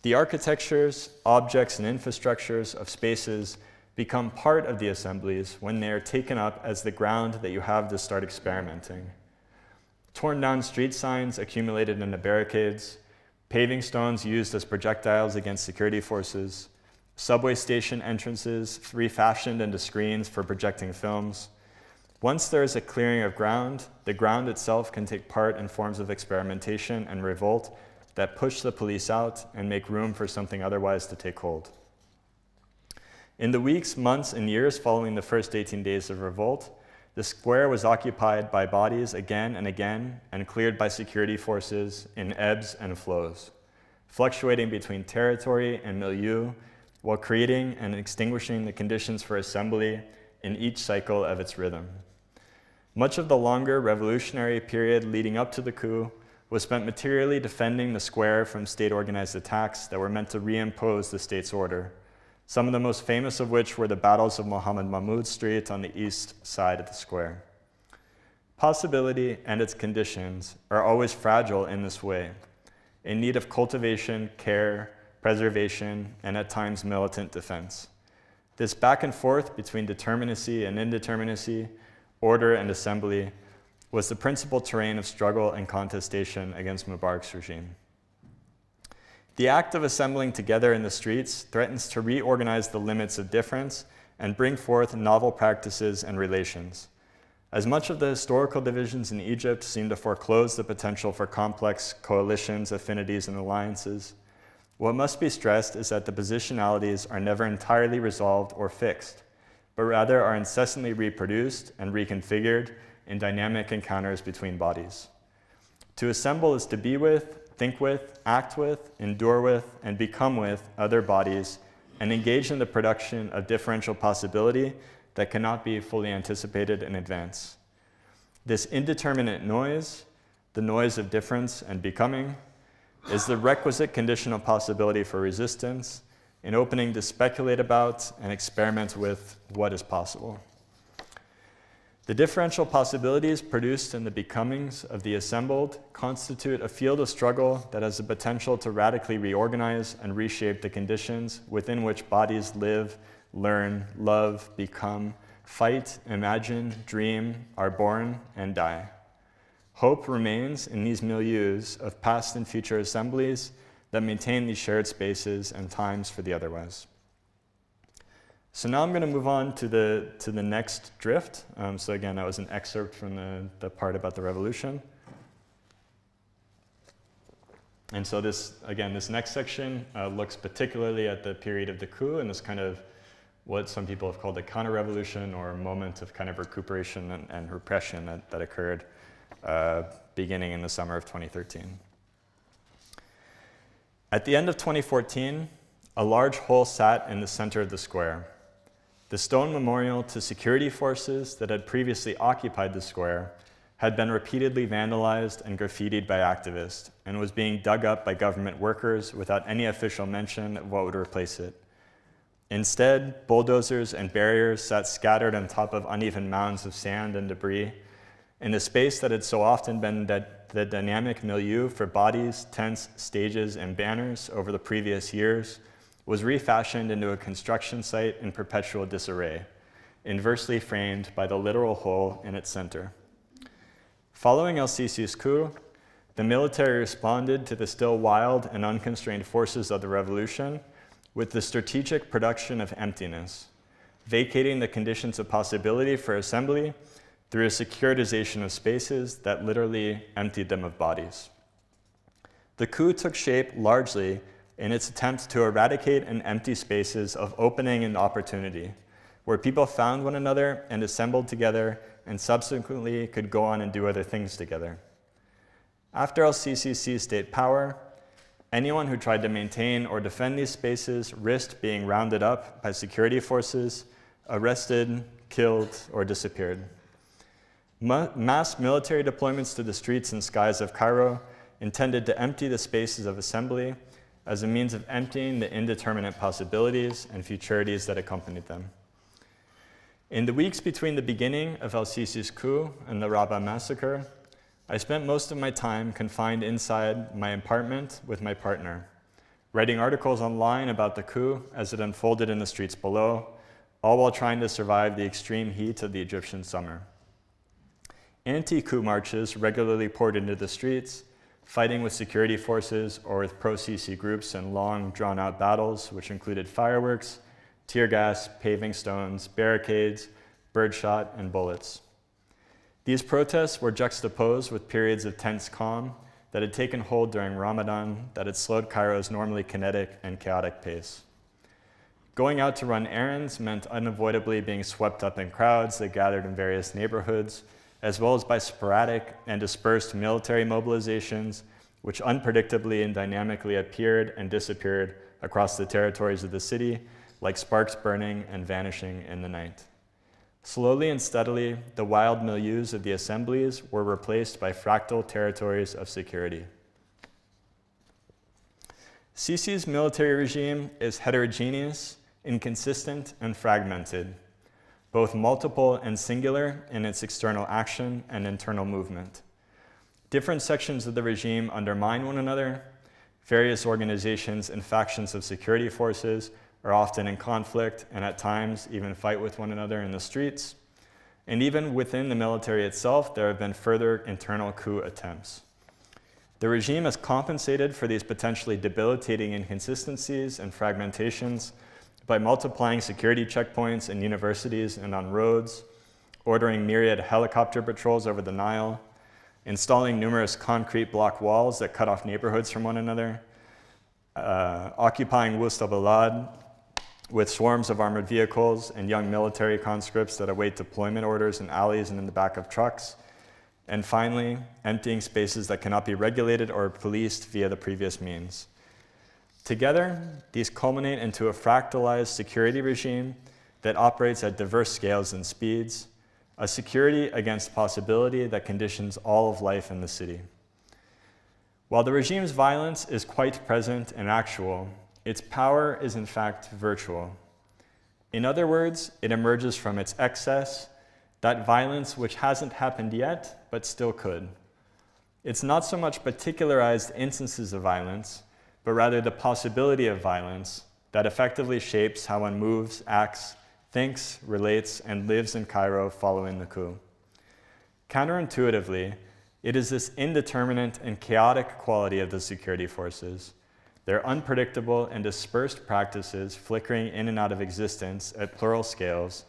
The architectures, objects, and infrastructures of spaces become part of the assemblies when they are taken up as the ground that you have to start experimenting. Torn down street signs accumulated into barricades, paving stones used as projectiles against security forces, subway station entrances refashioned into screens for projecting films. Once there is a clearing of ground, the ground itself can take part in forms of experimentation and revolt that push the police out and make room for something otherwise to take hold. In the weeks, months, and years following the first 18 days of revolt, the square was occupied by bodies again and again and cleared by security forces in ebbs and flows, fluctuating between territory and milieu while creating and extinguishing the conditions for assembly in each cycle of its rhythm. Much of the longer revolutionary period leading up to the coup was spent materially defending the square from state-organized attacks that were meant to reimpose the state's order, some of the most famous of which were the battles of Mohammed Mahmud Street on the east side of the square. Possibility and its conditions are always fragile in this way, in need of cultivation, care, preservation, and at times militant defense. This back and forth between determinacy and indeterminacy, order and assembly, was the principal terrain of struggle and contestation against Mubarak's regime. The act of assembling together in the streets threatens to reorganize the limits of difference and bring forth novel practices and relations. As much of the historical divisions in Egypt seem to foreclose the potential for complex coalitions, affinities, and alliances, what must be stressed is that the positionalities are never entirely resolved or fixed, but rather are incessantly reproduced and reconfigured in dynamic encounters between bodies. To assemble is to be with, think with, act with, endure with, and become with other bodies, and engage in the production of differential possibility that cannot be fully anticipated in advance. This indeterminate noise, the noise of difference and becoming, is the requisite condition of possibility for resistance in opening to speculate about and experiment with what is possible. The differential possibilities produced in the becomings of the assembled constitute a field of struggle that has the potential to radically reorganize and reshape the conditions within which bodies live, learn, love, become, fight, imagine, dream, are born, and die. Hope remains in these milieus of past and future assemblies that maintain these shared spaces and times for the otherwise. So now I'm going to move on to the next drift. So again, that was an excerpt from the part about the revolution. And so this next section looks particularly at the period of the coup and this kind of what some people have called the counter-revolution or moment of kind of recuperation and repression that occurred beginning in the summer of 2013. At the end of 2014, a large hole sat in the center of the square. The stone memorial to security forces that had previously occupied the square had been repeatedly vandalized and graffitied by activists and was being dug up by government workers without any official mention of what would replace it. Instead, bulldozers and barriers sat scattered on top of uneven mounds of sand and debris in the space that had so often been the dynamic milieu for bodies, tents, stages, and banners over the previous years was refashioned into a construction site in perpetual disarray, inversely framed by the literal hole in its center. Following el-Sisi's coup, the military responded to the still wild and unconstrained forces of the revolution with the strategic production of emptiness, vacating the conditions of possibility for assembly through a securitization of spaces that literally emptied them of bodies. The coup took shape largely in its attempt to eradicate an empty spaces of opening and opportunity, where people found one another and assembled together and subsequently could go on and do other things together. After el-Sisi seized state power, anyone who tried to maintain or defend these spaces risked being rounded up by security forces, arrested, killed, or disappeared. Mass military deployments to the streets and skies of Cairo intended to empty the spaces of assembly as a means of emptying the indeterminate possibilities and futurities that accompanied them. In the weeks between the beginning of el-Sisi's coup and the Rabaa massacre, I spent most of my time confined inside my apartment with my partner, writing articles online about the coup as it unfolded in the streets below, all while trying to survive the extreme heat of the Egyptian summer. Anti-coup marches regularly poured into the streets, fighting with security forces or with pro-Sisi groups in long, drawn-out battles, which included fireworks, tear gas, paving stones, barricades, birdshot, and bullets. These protests were juxtaposed with periods of tense calm that had taken hold during Ramadan that had slowed Cairo's normally kinetic and chaotic pace. Going out to run errands meant unavoidably being swept up in crowds that gathered in various neighborhoods, as well as by sporadic and dispersed military mobilizations, which unpredictably and dynamically appeared and disappeared across the territories of the city, like sparks burning and vanishing in the night. Slowly and steadily, the wild milieus of the assemblies were replaced by fractal territories of security. Sisi's military regime is heterogeneous, inconsistent, and fragmented, both multiple and singular in its external action and internal movement. Different sections of the regime undermine one another. Various organizations and factions of security forces are often in conflict and at times even fight with one another in the streets. And even within the military itself, there have been further internal coup attempts. The regime has compensated for these potentially debilitating inconsistencies and fragmentations by multiplying security checkpoints in universities and on roads, ordering myriad helicopter patrols over the Nile, installing numerous concrete block walls that cut off neighborhoods from one another, occupying Wust al-Balad with swarms of armored vehicles and young military conscripts that await deployment orders in alleys and in the back of trucks, and finally, emptying spaces that cannot be regulated or policed via the previous means. Together, these culminate into a fractalized security regime that operates at diverse scales and speeds, a security against possibility that conditions all of life in the city. While the regime's violence is quite present and actual, its power is in fact virtual. In other words, it emerges from its excess, that violence which hasn't happened yet, but still could. It's not so much particularized instances of violence, but rather the possibility of violence that effectively shapes how one moves, acts, thinks, relates, and lives in Cairo following the coup. Counterintuitively, it is this indeterminate and chaotic quality of the security forces, their unpredictable and dispersed practices flickering in and out of existence at plural scales,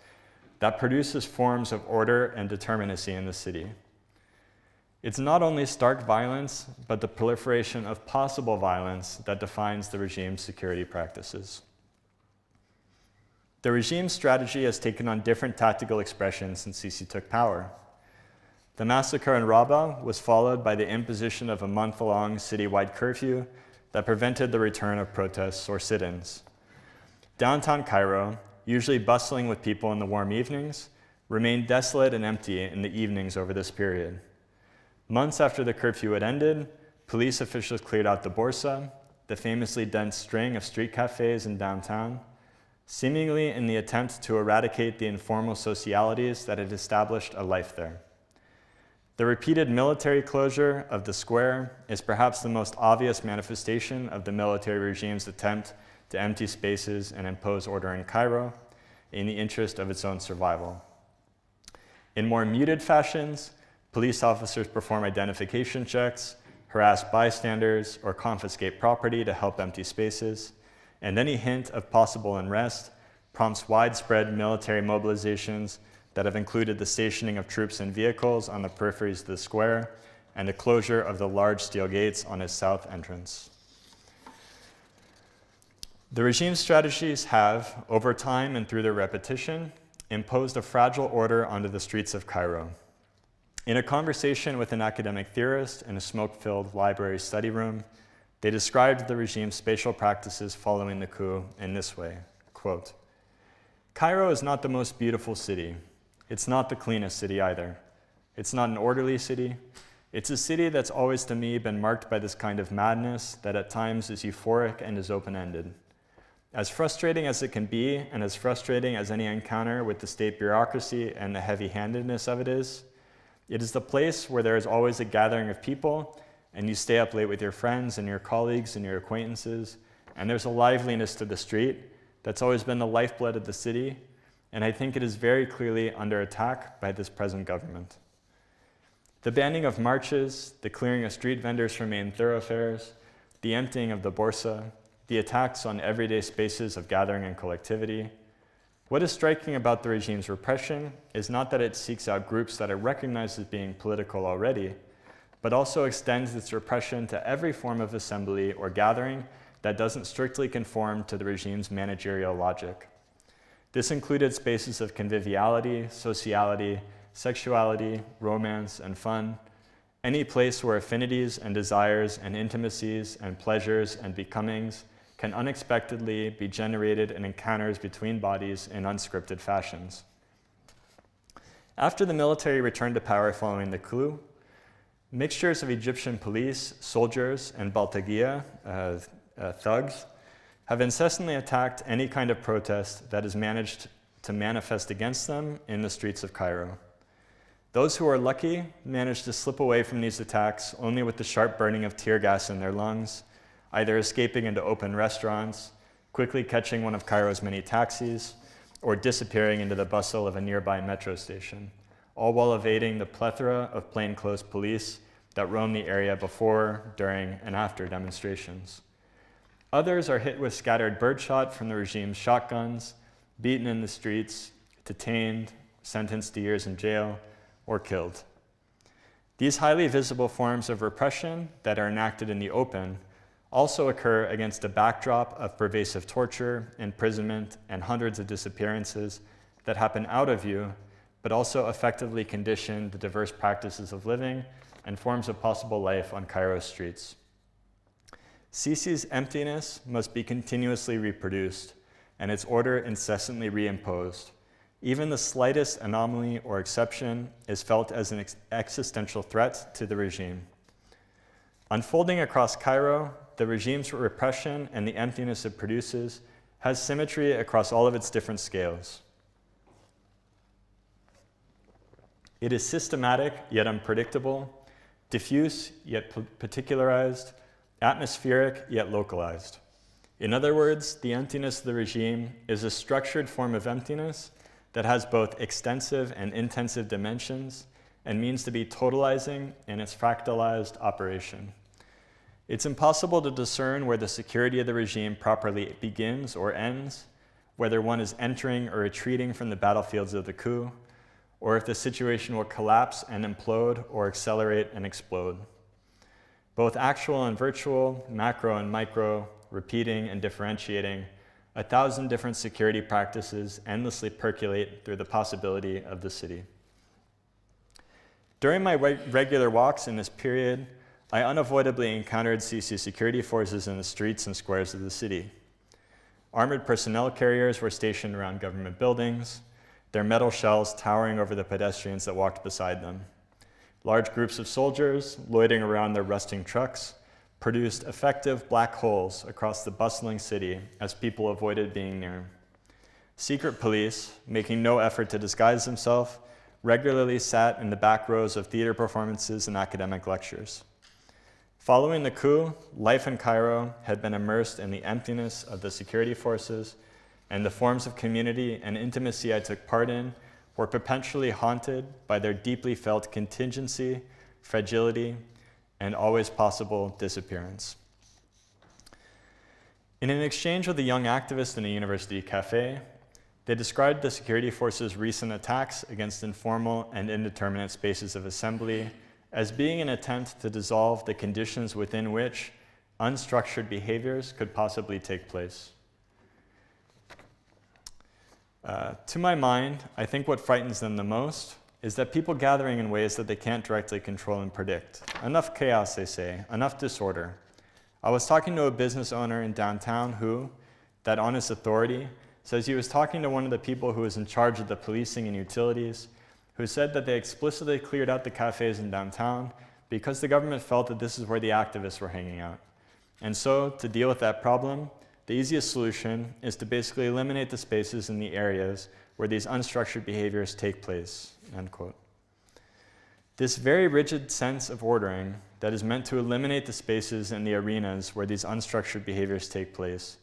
that produces forms of order and determinacy in the city. It's not only stark violence, but the proliferation of possible violence that defines the regime's security practices. The regime's strategy has taken on different tactical expressions since Sisi took power. The massacre in Rabaa was followed by the imposition of a month-long citywide curfew that prevented the return of protests or sit-ins. Downtown Cairo, usually bustling with people in the warm evenings, remained desolate and empty in the evenings over this period. Months after the curfew had ended, police officials cleared out the Borsa, the famously dense string of street cafes in downtown, seemingly in the attempt to eradicate the informal socialities that had established a life there. The repeated military closure of the square is perhaps the most obvious manifestation of the military regime's attempt to empty spaces and impose order in Cairo in the interest of its own survival. In more muted fashions, police officers perform identification checks, harass bystanders, or confiscate property to help empty spaces, and any hint of possible unrest prompts widespread military mobilizations that have included the stationing of troops and vehicles on the peripheries of the square and the closure of the large steel gates on its south entrance. The regime's strategies have, over time and through their repetition, imposed a fragile order onto the streets of Cairo. In a conversation with an academic theorist in a smoke-filled library study room, they described the regime's spatial practices following the coup in this way, quote, "Cairo is not the most beautiful city, It's not the cleanest city either. It's not an orderly city. It's a city that's always to me been marked by this kind of madness that at times is euphoric and is open-ended. As frustrating as it can be, and as frustrating as any encounter with the state bureaucracy and the heavy-handedness of it is the place where there is always a gathering of people, and you stay up late with your friends and your colleagues and your acquaintances, and there's a liveliness to the street that's always been the lifeblood of the city, and I think it is very clearly under attack by this present government. The banning of marches, the clearing of street vendors from main thoroughfares, the emptying of the Borsa, the attacks on everyday spaces of gathering and collectivity. What is striking about the regime's repression is not that it seeks out groups that it recognizes as being political already, but also extends its repression to every form of assembly or gathering that doesn't strictly conform to the regime's managerial logic. This included spaces of conviviality, sociality, sexuality, romance, and fun, any place where affinities and desires and intimacies and pleasures and becomings can unexpectedly be generated in encounters between bodies in unscripted fashions. After the military returned to power following the coup, mixtures of Egyptian police, soldiers, and Baltagia, thugs, have incessantly attacked any kind of protest that has managed to manifest against them in the streets of Cairo. Those who are lucky manage to slip away from these attacks only with the sharp burning of tear gas in their lungs, either escaping into open restaurants, quickly catching one of Cairo's many taxis, or disappearing into the bustle of a nearby metro station, all while evading the plethora of plainclothes police that roam the area before, during, and after demonstrations. Others are hit with scattered birdshot from the regime's shotguns, beaten in the streets, detained, sentenced to years in jail, or killed. These highly visible forms of repression that are enacted in the open also occur against a backdrop of pervasive torture, imprisonment, and hundreds of disappearances that happen out of view, but also effectively condition the diverse practices of living and forms of possible life on Cairo's streets. Sisi's emptiness must be continuously reproduced, and its order incessantly reimposed. Even the slightest anomaly or exception is felt as an existential threat to the regime. Unfolding across Cairo, the regime's repression and the emptiness it produces has symmetry across all of its different scales. It is systematic yet unpredictable, diffuse yet particularized, atmospheric yet localized. In other words, the emptiness of the regime is a structured form of emptiness that has both extensive and intensive dimensions and means to be totalizing in its fractalized operation. It's impossible to discern where the security of the regime properly begins or ends, whether one is entering or retreating from the battlefields of the coup, or if the situation will collapse and implode or accelerate and explode. Both actual and virtual, macro and micro, repeating and differentiating, 1,000 different security practices endlessly percolate through the possibility of the city. During my regular walks in this period, I unavoidably encountered Sisi security forces in the streets and squares of the city. Armored personnel carriers were stationed around government buildings, their metal shells towering over the pedestrians that walked beside them. Large groups of soldiers, loitering around their rusting trucks, produced effective black holes across the bustling city as people avoided being near. Secret police, making no effort to disguise themselves, regularly sat in the back rows of theater performances and academic lectures. Following the coup, life in Cairo had been immersed in the emptiness of the security forces, and the forms of community and intimacy I took part in were perpetually haunted by their deeply felt contingency, fragility, and always possible disappearance. In an exchange with a young activist in a university cafe, they described the security forces' recent attacks against informal and indeterminate spaces of assembly as being an attempt to dissolve the conditions within which unstructured behaviors could possibly take place. To my mind, I think what frightens them the most is that people gathering in ways that they can't directly control and predict. Enough chaos, they say, enough disorder. I was talking to a business owner in downtown who, that on his authority, says he was talking to one of the people who was in charge of the policing and utilities, who said that they explicitly cleared out the cafes in downtown because the government felt that this is where the activists were hanging out. And so, to deal with that problem, the easiest solution is to basically eliminate the spaces in the areas where these unstructured behaviors take place, end quote. This very rigid sense of ordering that is meant to eliminate the spaces in the arenas where these unstructured behaviors take place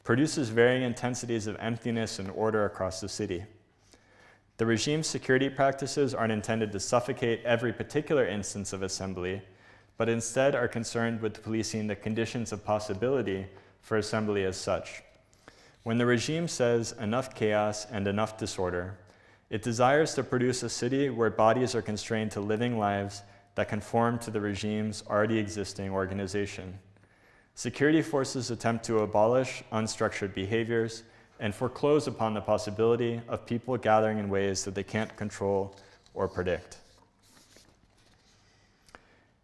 produces varying intensities of emptiness and order across the city. The regime's security practices aren't intended to suffocate every particular instance of assembly, but instead are concerned with policing the conditions of possibility for assembly as such. When the regime says enough chaos and enough disorder, it desires to produce a city where bodies are constrained to living lives that conform to the regime's already existing organization. Security forces attempt to abolish unstructured behaviors and foreclose upon the possibility of people gathering in ways that they can't control or predict.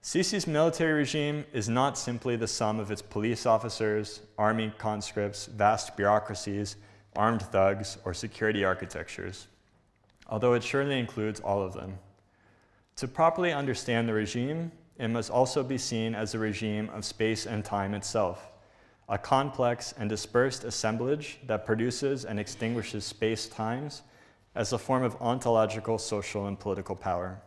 Sisi's military regime is not simply the sum of its police officers, army conscripts, vast bureaucracies, armed thugs, or security architectures, although it surely includes all of them. To properly understand the regime, it must also be seen as a regime of space and time itself, a complex and dispersed assemblage that produces and extinguishes space-times as a form of ontological, social, and political power.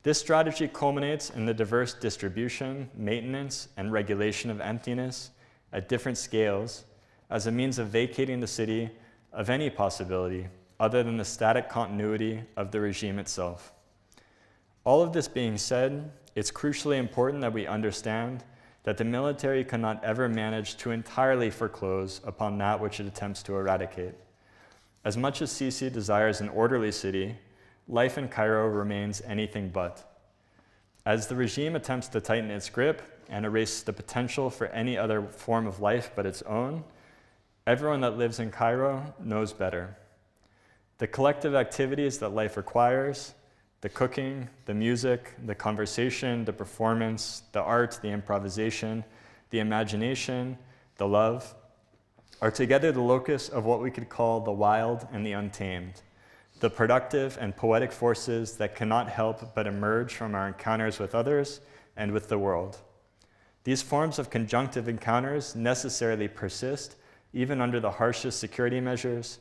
This strategy culminates in the diverse distribution, maintenance, and regulation of emptiness at different scales as a means of vacating the city of any possibility other than the static continuity of the regime itself. All of this being said, it's crucially important that we understand that the military cannot ever manage to entirely foreclose upon that which it attempts to eradicate. As much as Sisi desires an orderly city, life in Cairo remains anything but. As the regime attempts to tighten its grip and erase the potential for any other form of life but its own, everyone that lives in Cairo knows better. The collective activities that life requires, the cooking, the music, the conversation, the performance, the art, the improvisation, the imagination, the love, are together the locus of what we could call the wild and the untamed, the productive and poetic forces that cannot help but emerge from our encounters with others and with the world. These forms of conjunctive encounters necessarily persist even under the harshest security measures,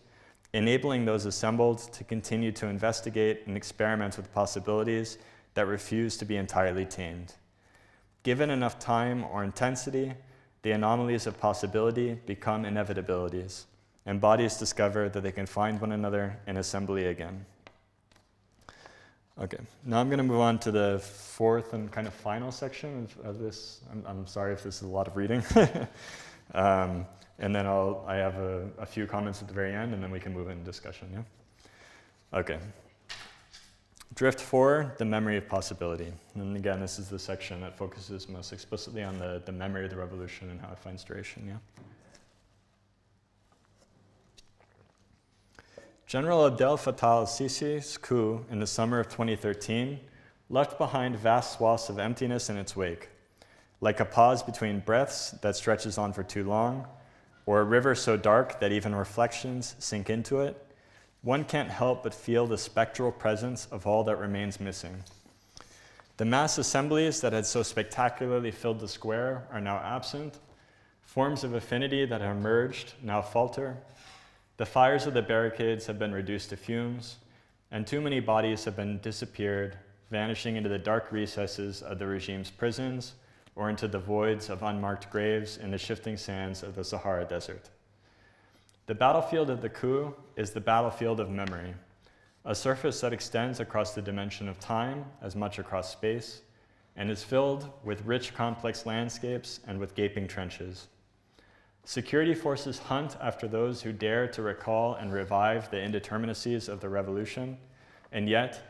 enabling those assembled to continue to investigate and experiment with possibilities that refuse to be entirely tamed. Given enough time or intensity, the anomalies of possibility become inevitabilities, and bodies discover that they can find one another in assembly again. Okay, now I'm going to move on to the fourth and kind of final section of this. I'm sorry if this is a lot of reading. And then I have a few comments at the very end, and then we can move into discussion, yeah? Okay. Drift 4, the memory of possibility. And again, this is the section that focuses most explicitly on the memory of the revolution and how it finds duration, yeah? General Abdel Fattah al-Sisi's coup in the summer of 2013 left behind vast swaths of emptiness in its wake, like a pause between breaths that stretches on for too long, or a river so dark that even reflections sink into it. One can't help but feel the spectral presence of all that remains missing. The mass assemblies that had so spectacularly filled the square are now absent. Forms of affinity that have emerged now falter. The fires of the barricades have been reduced to fumes, and too many bodies have been disappeared, vanishing into the dark recesses of the regime's prisons or into the voids of unmarked graves in the shifting sands of the Sahara Desert. The battlefield of the coup is the battlefield of memory, a surface that extends across the dimension of time as much across space, and is filled with rich, complex landscapes and with gaping trenches. Security forces hunt after those who dare to recall and revive the indeterminacies of the revolution, and yet,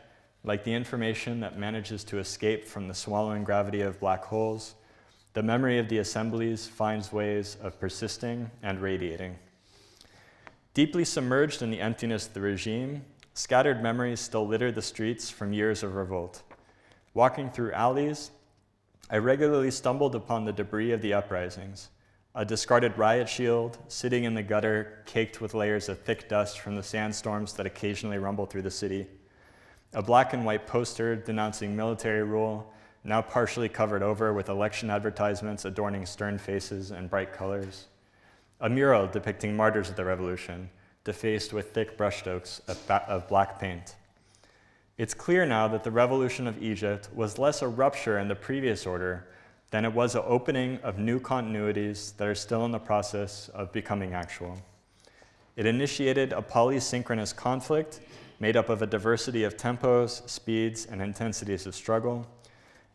like the information that manages to escape from the swallowing gravity of black holes, the memory of the assemblies finds ways of persisting and radiating. Deeply submerged in the emptiness of the regime, scattered memories still litter the streets from years of revolt. Walking through alleys, I regularly stumbled upon the debris of the uprisings, a discarded riot shield sitting in the gutter caked with layers of thick dust from the sandstorms that occasionally rumble through the city, a black and white poster denouncing military rule, now partially covered over with election advertisements adorning stern faces and bright colors, a mural depicting martyrs of the revolution, defaced with thick brushstrokes of black paint. It's clear now that the revolution of Egypt was less a rupture in the previous order than it was an opening of new continuities that are still in the process of becoming actual. It initiated a polysynchronous conflict made up of a diversity of tempos, speeds, and intensities of struggle,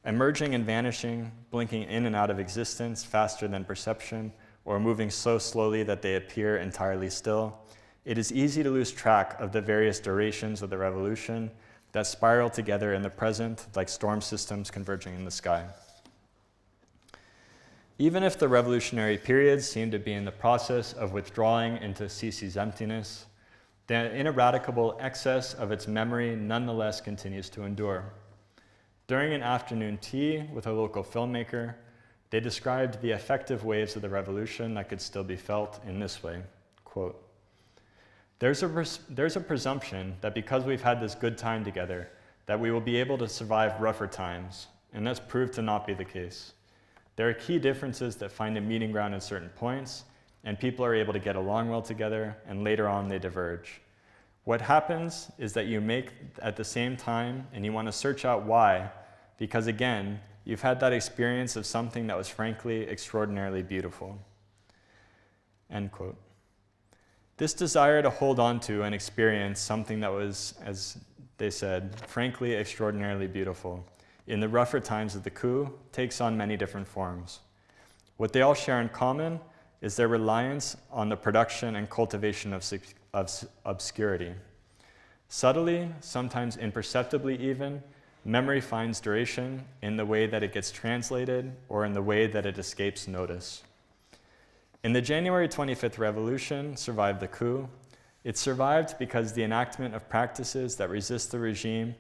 emerging and vanishing, blinking in and out of existence faster than perception, or moving so slowly that they appear entirely still. It is easy to lose track of the various durations of the revolution that spiral together in the present like storm systems converging in the sky. Even if the revolutionary period seemed to be in the process of withdrawing into Sisi's emptiness, the ineradicable excess of its memory nonetheless continues to endure. During an afternoon tea with a local filmmaker, they described the effective waves of the revolution that could still be felt in this way, quote, there's a presumption that because we've had this good time together, that we will be able to survive rougher times, and that's proved to not be the case. There are key differences that find a meeting ground at certain points, and people are able to get along well together, and later on they diverge. What happens is that you make at the same time, and you want to search out why, because again, you've had that experience of something that was frankly extraordinarily beautiful. End quote. This desire to hold on to and experience something that was, as they said, frankly extraordinarily beautiful in the rougher times of the coup takes on many different forms. What they all share in common is their reliance on the production and cultivation of obscurity. Subtly, sometimes imperceptibly even, memory finds duration in the way that it gets translated or in the way that it escapes notice. In the January 25th revolution survived the coup. It survived because the enactment of practices that resist the regime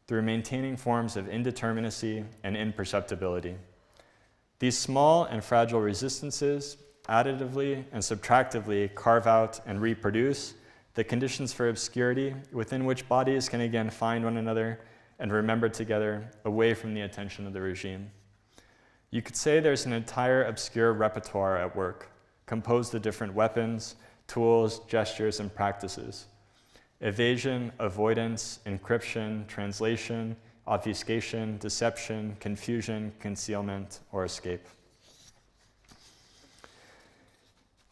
through maintaining forms of indeterminacy and imperceptibility. These small and fragile resistances additively and subtractively carve out and reproduce the conditions for obscurity within which bodies can again find one another and remember together away from the attention of the regime. You could say there's an entire obscure repertoire at work, composed of different weapons, tools, gestures, and practices. Evasion, avoidance, encryption, translation, obfuscation, deception, confusion, concealment, or escape.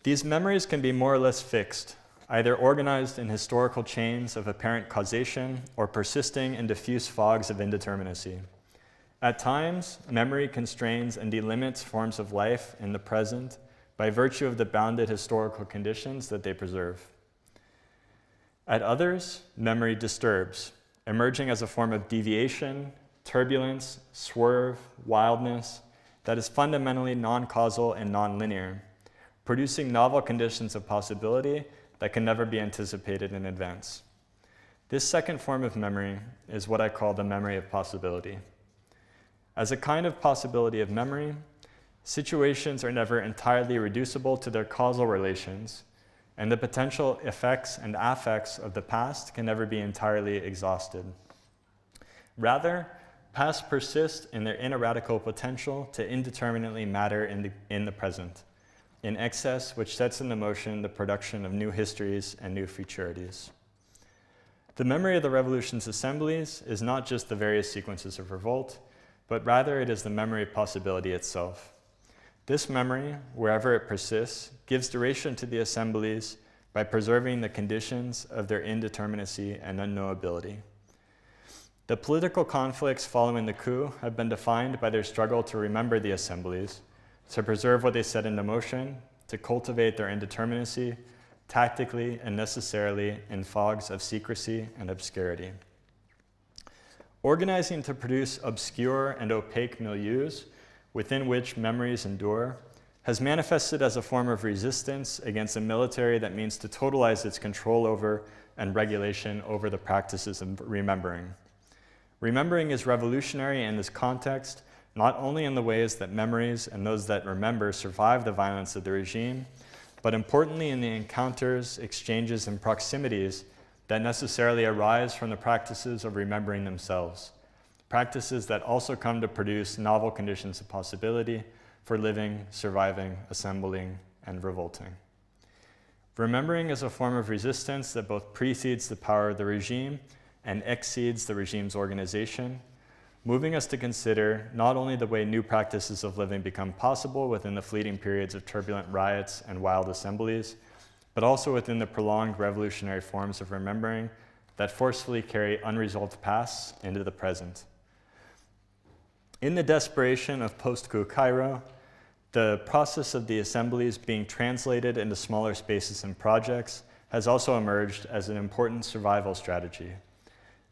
These memories can be more or less fixed, either organized in historical chains of apparent causation or persisting in diffuse fogs of indeterminacy. At times, memory constrains and delimits forms of life in the present by virtue of the bounded historical conditions that they preserve. At others, memory disturbs, emerging as a form of deviation, turbulence, swerve, wildness that is fundamentally non-causal and non-linear, producing novel conditions of possibility that can never be anticipated in advance. This second form of memory is what I call the memory of possibility. As a kind of possibility of memory, situations are never entirely reducible to their causal relations, and the potential effects and affects of the past can never be entirely exhausted. Rather, past persist in their ineradicable potential to indeterminately matter in the present, in excess which sets into motion the production of new histories and new futurities. The memory of the revolution's assemblies is not just the various sequences of revolt, but rather it is the memory of possibility itself. This memory, wherever it persists, gives duration to the assemblies by preserving the conditions of their indeterminacy and unknowability. The political conflicts following the coup have been defined by their struggle to remember the assemblies, to preserve what they set into motion, to cultivate their indeterminacy, tactically and necessarily in fogs of secrecy and obscurity. Organizing to produce obscure and opaque milieus within which memories endure has manifested as a form of resistance against a military that means to totalize its control over and regulation over the practices of remembering. Remembering is revolutionary in this context not only in the ways that memories and those that remember survive the violence of the regime, but importantly in the encounters, exchanges, and proximities that necessarily arise from the practices of remembering themselves, practices that also come to produce novel conditions of possibility for living, surviving, assembling, and revolting. Remembering is a form of resistance that both precedes the power of the regime and exceeds the regime's organization, moving us to consider not only the way new practices of living become possible within the fleeting periods of turbulent riots and wild assemblies, but also within the prolonged revolutionary forms of remembering that forcefully carry unresolved pasts into the present. In the desperation of post-coup Cairo, the process of the assemblies being translated into smaller spaces and projects has also emerged as an important survival strategy.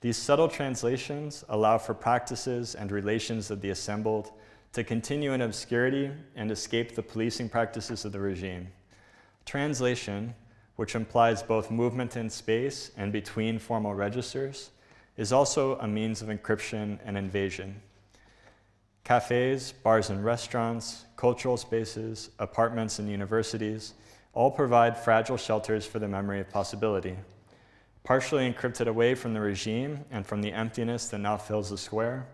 These subtle translations allow for practices and relations of the assembled to continue in obscurity and escape the policing practices of the regime. Translation, which implies both movement in space and between formal registers, is also a means of encryption and invasion. Cafes, bars and restaurants, cultural spaces, apartments and universities all provide fragile shelters for the memory of possibility. Partially encrypted away from the regime and from the emptiness that now fills the square,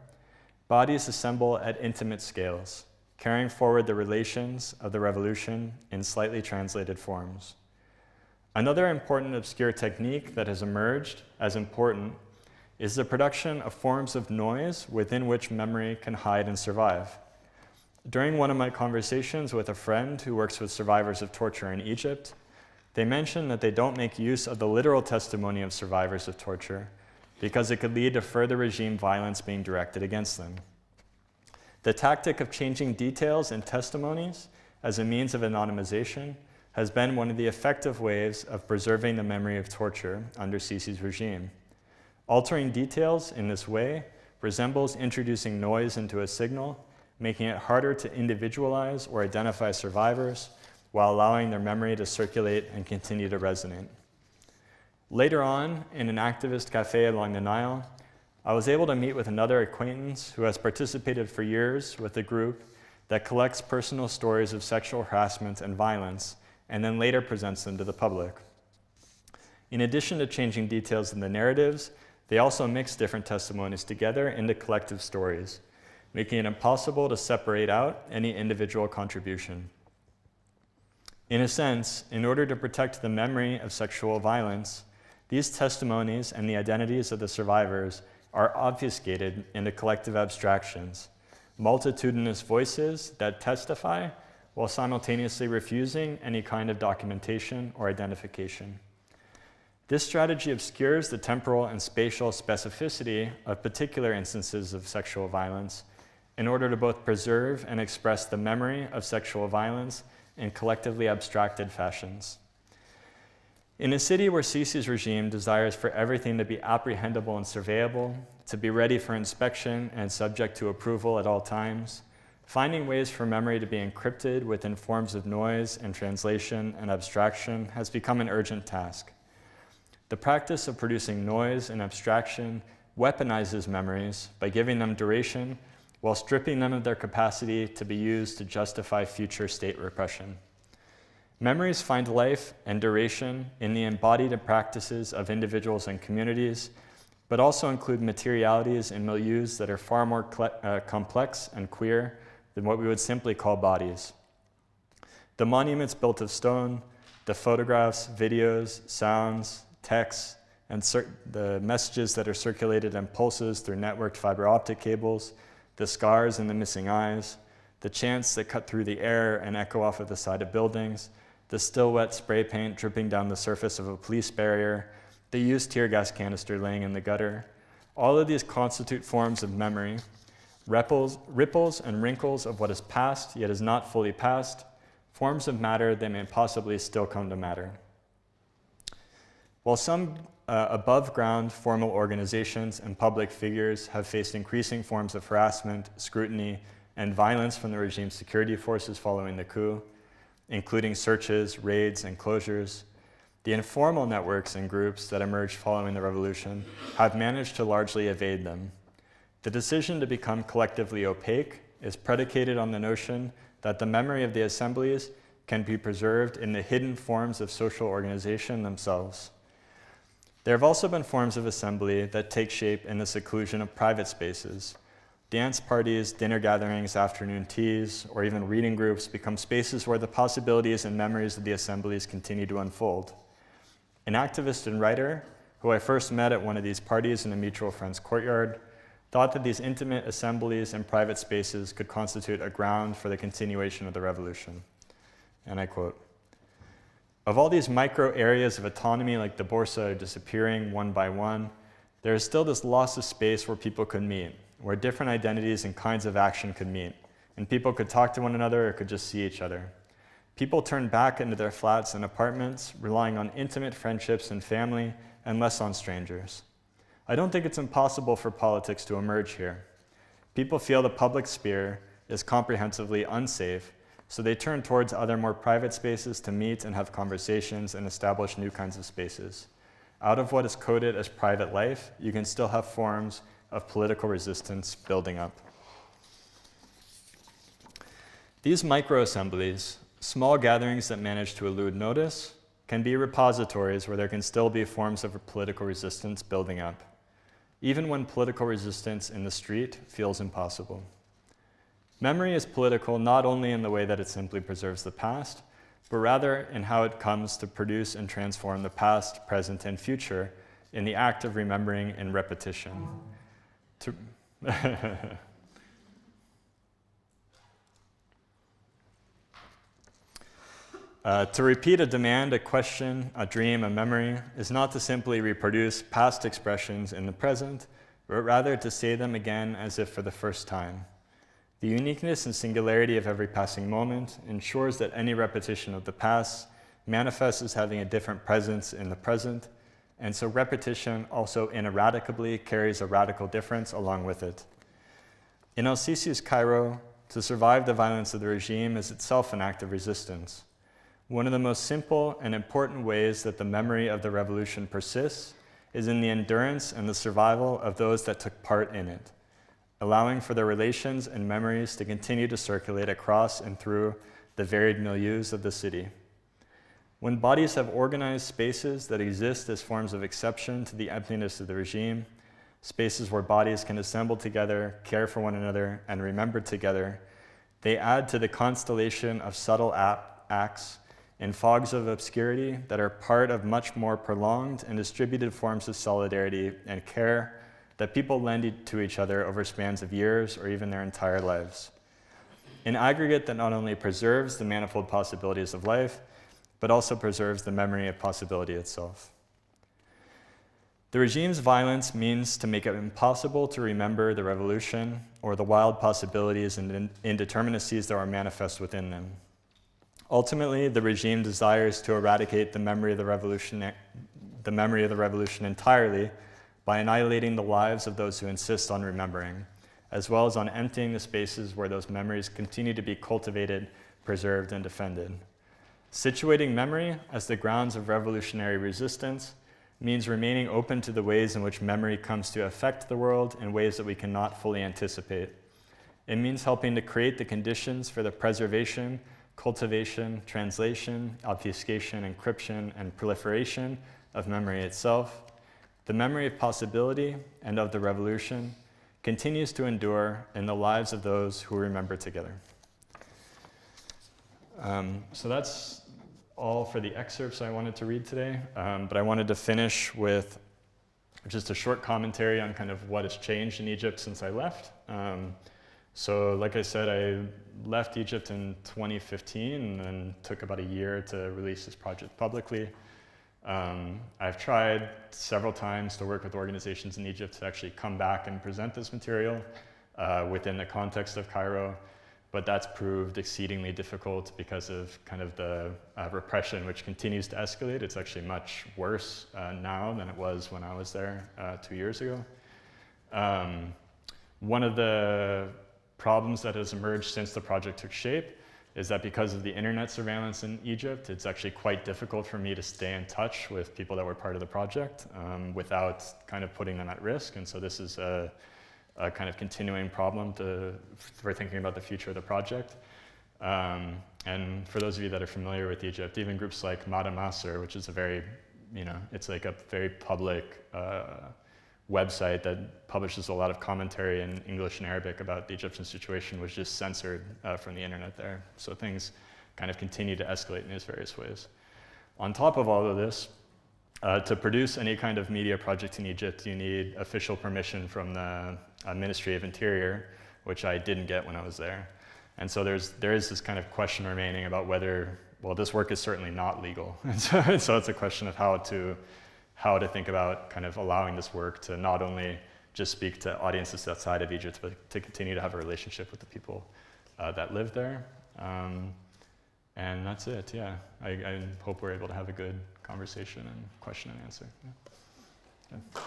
bodies assemble at intimate scales, carrying forward the relations of the revolution in slightly translated forms. Another important obscure technique that has emerged as important is the production of forms of noise within which memory can hide and survive. During one of my conversations with a friend who works with survivors of torture in Egypt, they mentioned that they don't make use of the literal testimony of survivors of torture because it could lead to further regime violence being directed against them. The tactic of changing details in testimonies as a means of anonymization has been one of the effective ways of preserving the memory of torture under Sisi's regime. Altering details in this way resembles introducing noise into a signal, making it harder to individualize or identify survivors while allowing their memory to circulate and continue to resonate. Later on, in an activist cafe along the Nile, I was able to meet with another acquaintance who has participated for years with a group that collects personal stories of sexual harassment and violence and then later presents them to the public. In addition to changing details in the narratives, they also mix different testimonies together into collective stories, making it impossible to separate out any individual contribution. In a sense, in order to protect the memory of sexual violence, these testimonies and the identities of the survivors are obfuscated into collective abstractions, multitudinous voices that testify while simultaneously refusing any kind of documentation or identification. This strategy obscures the temporal and spatial specificity of particular instances of sexual violence in order to both preserve and express the memory of sexual violence in collectively abstracted fashions. In a city where Sisi's regime desires for everything to be apprehendable and surveyable, to be ready for inspection and subject to approval at all times, finding ways for memory to be encrypted within forms of noise and translation and abstraction has become an urgent task. The practice of producing noise and abstraction weaponizes memories by giving them duration while stripping them of their capacity to be used to justify future state repression. Memories find life and duration in the embodied practices of individuals and communities, but also include materialities and milieus that are far more complex and queer than what we would simply call bodies. The monuments built of stone, the photographs, videos, sounds, texts, and the messages that are circulated in pulses through networked fiber optic cables, the scars and the missing eyes, the chants that cut through the air and echo off of the side of buildings, the still wet spray paint dripping down the surface of a police barrier, the used tear gas canister laying in the gutter. All of these constitute forms of memory, ripples and wrinkles of what is past yet is not fully past, forms of matter that may possibly still come to matter. While some above-ground formal organizations and public figures have faced increasing forms of harassment, scrutiny, and violence from the regime's security forces following the coup, including searches, raids, and closures, the informal networks and groups that emerged following the revolution have managed to largely evade them. The decision to become collectively opaque is predicated on the notion that the memory of the assemblies can be preserved in the hidden forms of social organization themselves. There have also been forms of assembly that take shape in the seclusion of private spaces. Dance parties, dinner gatherings, afternoon teas, or even reading groups become spaces where the possibilities and memories of the assemblies continue to unfold. An activist and writer, who I first met at one of these parties in a mutual friend's courtyard, thought that these intimate assemblies and private spaces could constitute a ground for the continuation of the revolution. And I quote, "Of all these micro areas of autonomy like the Borsa disappearing one by one, there is still this loss of space where people could meet, where different identities and kinds of action could meet, and people could talk to one another or could just see each other. People turned back into their flats and apartments, relying on intimate friendships and family, and less on strangers. I don't think it's impossible for politics to emerge here. People feel the public sphere is comprehensively unsafe, so they turn towards other more private spaces to meet and have conversations and establish new kinds of spaces. Out of what is coded as private life, you can still have forms of political resistance building up." These micro-assemblies, small gatherings that manage to elude notice, can be repositories where there can still be forms of political resistance building up, even when political resistance in the street feels impossible. Memory is political not only in the way that it simply preserves the past, but rather in how it comes to produce and transform the past, present, and future in the act of remembering and repetition. To repeat a demand, a question, a dream, a memory is not to simply reproduce past expressions in the present, but rather to say them again as if for the first time. The uniqueness and singularity of every passing moment ensures that any repetition of the past manifests as having a different presence in the present, and so repetition also ineradicably carries a radical difference along with it. In El-Sisi's Cairo, to survive the violence of the regime is itself an act of resistance. One of the most simple and important ways that the memory of the revolution persists is in the endurance and the survival of those that took part in it, allowing for their relations and memories to continue to circulate across and through the varied milieus of the city. When bodies have organized spaces that exist as forms of exception to the emptiness of the regime, spaces where bodies can assemble together, care for one another, and remember together, they add to the constellation of subtle acts in fogs of obscurity that are part of much more prolonged and distributed forms of solidarity and care that people lend to each other over spans of years or even their entire lives. An aggregate that not only preserves the manifold possibilities of life, but also preserves the memory of possibility itself. The regime's violence means to make it impossible to remember the revolution or the wild possibilities and indeterminacies that are manifest within them. Ultimately, the regime desires to eradicate the memory of the revolution entirely by annihilating the lives of those who insist on remembering, as well as on emptying the spaces where those memories continue to be cultivated, preserved, and defended. Situating memory as the grounds of revolutionary resistance means remaining open to the ways in which memory comes to affect the world in ways that we cannot fully anticipate. It means helping to create the conditions for the preservation, cultivation, translation, obfuscation, encryption, and proliferation of memory itself. The memory of possibility and of the revolution continues to endure in the lives of those who remember together. So that's all for the excerpts I wanted to read today, but I wanted to finish with just a short commentary on kind of what has changed in Egypt since I left. So like I said, I left Egypt in 2015 and then took about a year to release this project publicly. I've tried several times to work with organizations in Egypt to actually come back and present this material within the context of Cairo, but that's proved exceedingly difficult because of kind of the repression which continues to escalate. It's actually much worse now than it was when I was there 2 years ago. One of the problems that has emerged since the project took shape is that because of the internet surveillance in Egypt, it's actually quite difficult for me to stay in touch with people that were part of the project without kind of putting them at risk. And so this is a a kind of continuing problem for thinking about the future of the project. And for those of you that are familiar with Egypt, even groups like Mada Masr, which is a very, it's like a very public website that publishes a lot of commentary in English and Arabic about the Egyptian situation, was just censored from the internet there. So things kind of continue to escalate in these various ways. On top of all of this, to produce any kind of media project in Egypt, you need official permission from the Ministry of Interior, which I didn't get when I was there. And so there is this kind of question remaining about whether, well, this work is certainly not legal. And so it's a question of how to think about kind of allowing this work to not only just speak to audiences outside of Egypt, but to continue to have a relationship with the people that live there. And that's it, yeah. I hope we're able to have a good conversation and question and answer. Yeah. Yeah.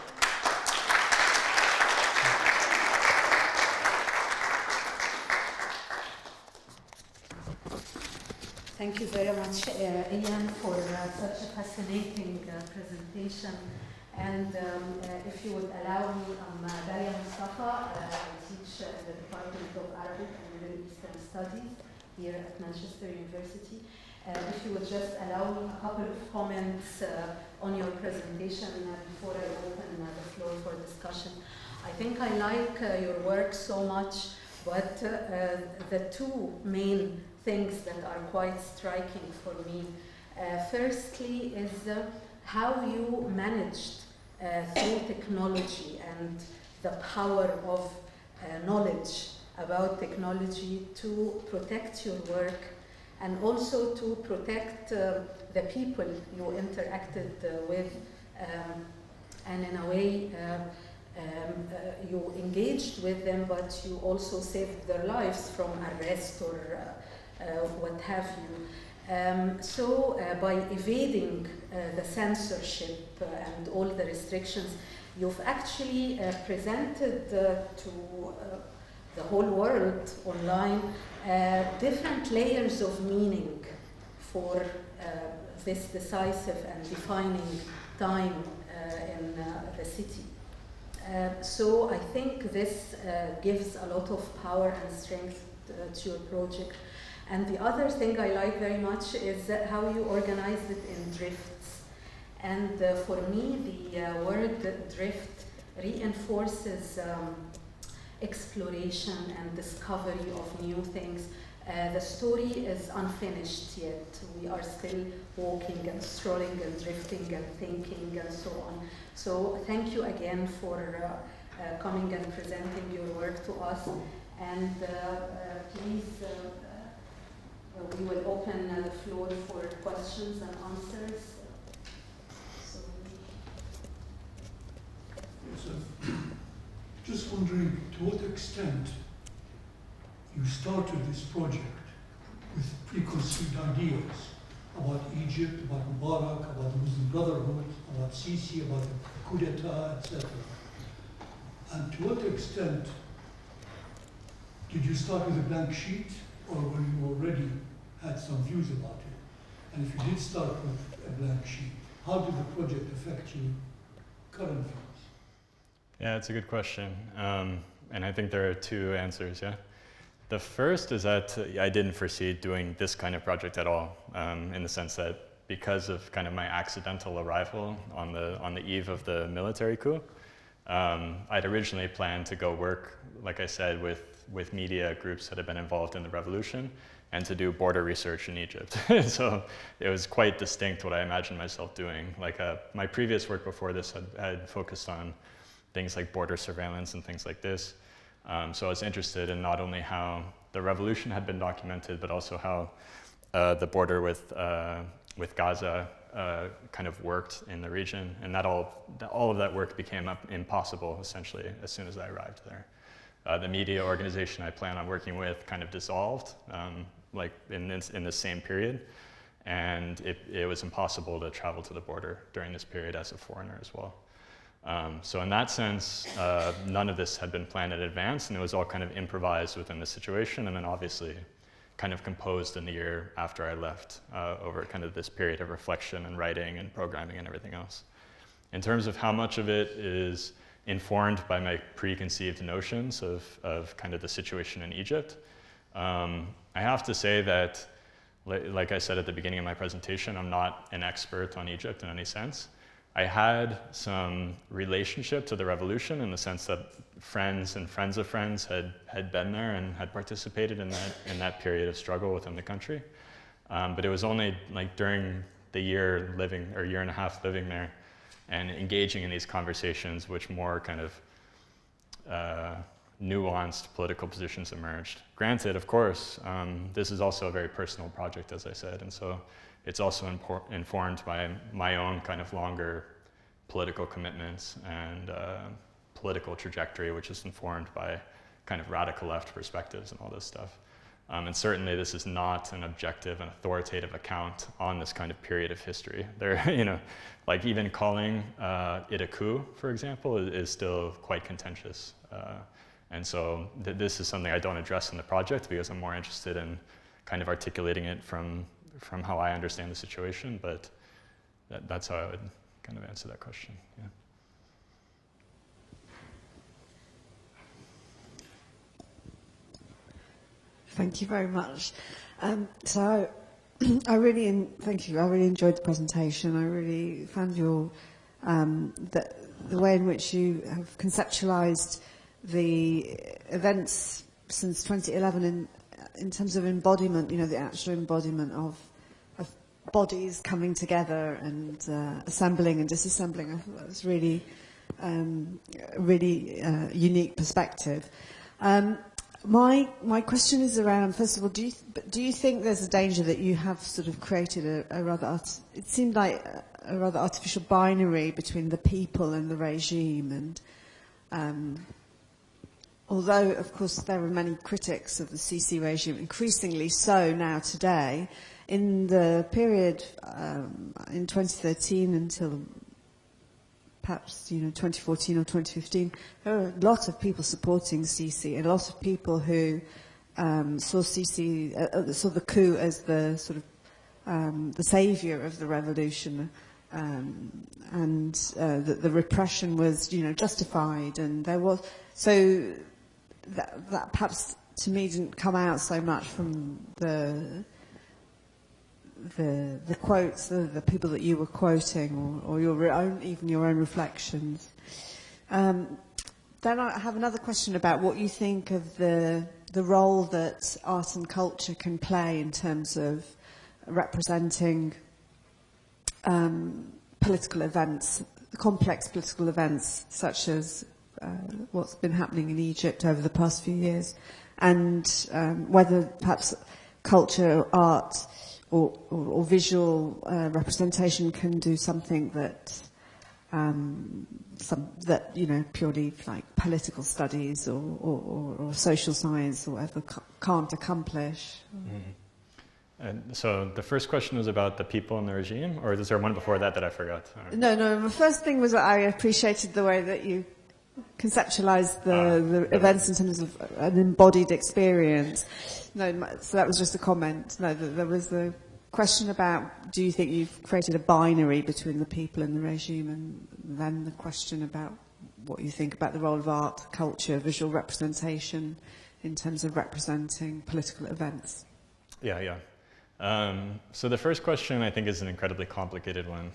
Thank you very much, Ian, for such a fascinating presentation. And if you would allow me, I'm Daria Mustafa. I teach in the Department of Arabic and Middle Eastern Studies here at Manchester University. If you would just allow me a couple of comments on your presentation before I open the floor for discussion. I think I like your work so much, but the two main things that are quite striking for me, firstly, is how you managed through technology and the power of knowledge about technology to protect your work and also to protect the people you interacted with, and in a way you engaged with them, but you also saved their lives from arrest or what have you. So by evading the censorship and all the restrictions, you've actually presented to the whole world online different layers of meaning for this decisive and defining time in the city. So I think this gives a lot of power and strength to your project. And the other thing I like very much is how you organized it in drifts. And for me, the word drift reinforces exploration and discovery of new things. The story is unfinished yet. We are still walking and strolling and drifting and thinking and so on. So thank you again for coming and presenting your work to us. And please, we will open the floor for questions and answers. So. Yes, just wondering to what extent you started this project with preconceived ideas about Egypt, about Mubarak, about the Muslim Brotherhood, about Sisi, about the coup d'etat, etc. And to what extent did you start with a blank sheet, or were you already had some views about it? And if you did start with a blank sheet, how did the project affect your current views? Yeah, it's a good question. And I think there are two answers, yeah? The first is that I didn't foresee doing this kind of project at all, in the sense that because of kind of my accidental arrival on the eve of the military coup, I'd originally planned to go work, like I said, with media groups that had been involved in the revolution and to do border research in Egypt. So it was quite distinct what I imagined myself doing. Like my previous work before this had focused on things like border surveillance and things like this. So I was interested in not only how the revolution had been documented, but also how the border with Gaza kind of worked in the region. And that all of that work became impossible, essentially, as soon as I arrived there. The media organization I plan on working with kind of dissolved, like in the same period. And it was impossible to travel to the border during this period as a foreigner as well. So in that sense, none of this had been planned in advance, and it was all kind of improvised within the situation, and then obviously kind of composed in the year after I left, over kind of this period of reflection and writing and programming and everything else. In terms of how much of it is informed by my preconceived notions of kind of the situation in Egypt. I have to say that, like I said at the beginning of my presentation, I'm not an expert on Egypt in any sense. I had some relationship to the revolution in the sense that friends and friends of friends had been there and had participated in that period of struggle within the country. But it was only like during the year and a half living there and engaging in these conversations which more kind of nuanced political positions emerged. Granted, of course, this is also a very personal project, as I said, and so it's also informed by my own kind of longer political commitments and political trajectory, which is informed by kind of radical left perspectives and all this stuff. And certainly this is not an objective and authoritative account on this kind of period of history. There, you know, like even calling it a coup, for example, is still quite contentious. And so this is something I don't address in the project because I'm more interested in kind of articulating it from how I understand the situation, but that's how I would kind of answer that question, yeah. Thank you very much. So I really enjoyed the presentation. I really found your the way in which you have conceptualized the events since 2011 in terms of embodiment, you know, the actual embodiment of bodies coming together and assembling and disassembling. I thought that was really unique perspective. My question is around, first of all, do you think there's a danger that you have sort of created a rather, it seemed like a rather artificial binary between the people and the regime, and although, of course, there are many critics of the Sisi regime, increasingly so now today, in the period in 2013 until perhaps 2014 or 2015, there were a lot of people supporting Sisi, a lot of people who saw Sisi, saw the coup as the sort of the saviour of the revolution, and that the repression was justified, and there was that perhaps to me didn't come out so much from the quotes, the people that you were quoting, or your own reflections. Then I have another question about what you think of the role that art and culture can play in terms of representing political events, complex political events such as what's been happening in Egypt over the past few years, and whether perhaps culture, art, or visual representation can do something that purely like political studies or social science or whatever can't accomplish. And so the first question was about the people in the regime, or is there one before that I forgot? No. The first thing was that I appreciated the way that you conceptualized the events in terms of an embodied experience. No, so that was just a comment. No, there was the question about, do you think you've created a binary between the people and the regime, and then the question about what you think about the role of art, culture, visual representation in terms of representing political events. Yeah. So the first question I think is an incredibly complicated one.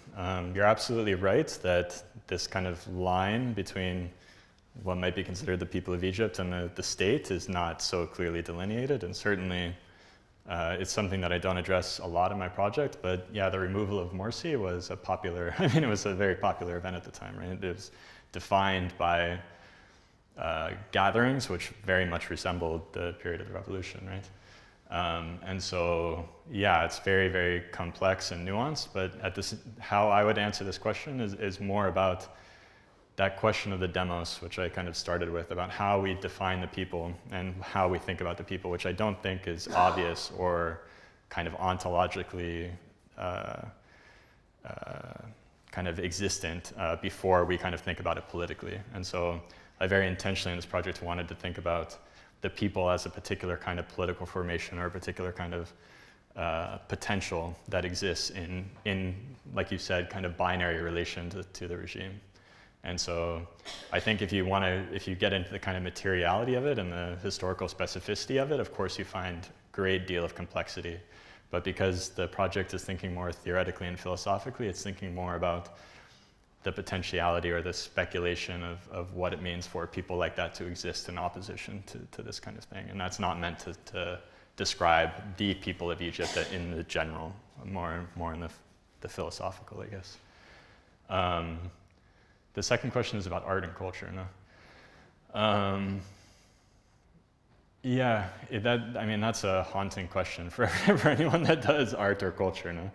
You're absolutely right that this kind of line between what might be considered the people of Egypt and the state is not so clearly delineated, and certainly it's something that I don't address a lot in my project, but yeah, the removal of Morsi was it was a very popular event at the time, right? It was defined by gatherings which very much resembled the period of the revolution, right? And so, yeah, it's very, very complex and nuanced, but how I would answer this question is more about that question of the demos, which I kind of started with, about how we define the people and how we think about the people, which I don't think is obvious or kind of ontologically kind of existent before we kind of think about it politically. And so I very intentionally in this project wanted to think about the people as a particular kind of political formation or a particular kind of potential that exists in, like you said, kind of binary relation to the regime. And so I think if you get into the kind of materiality of it and the historical specificity of it, of course you find a great deal of complexity. But because the project is thinking more theoretically and philosophically, it's thinking more about the potentiality or the speculation of what it means for people like that to exist in opposition to this kind of thing. And that's not meant to describe the people of Egypt in the general, more in the philosophical, I guess. The second question is about art and culture. No? Yeah, that's a haunting question for anyone that does art or culture. No?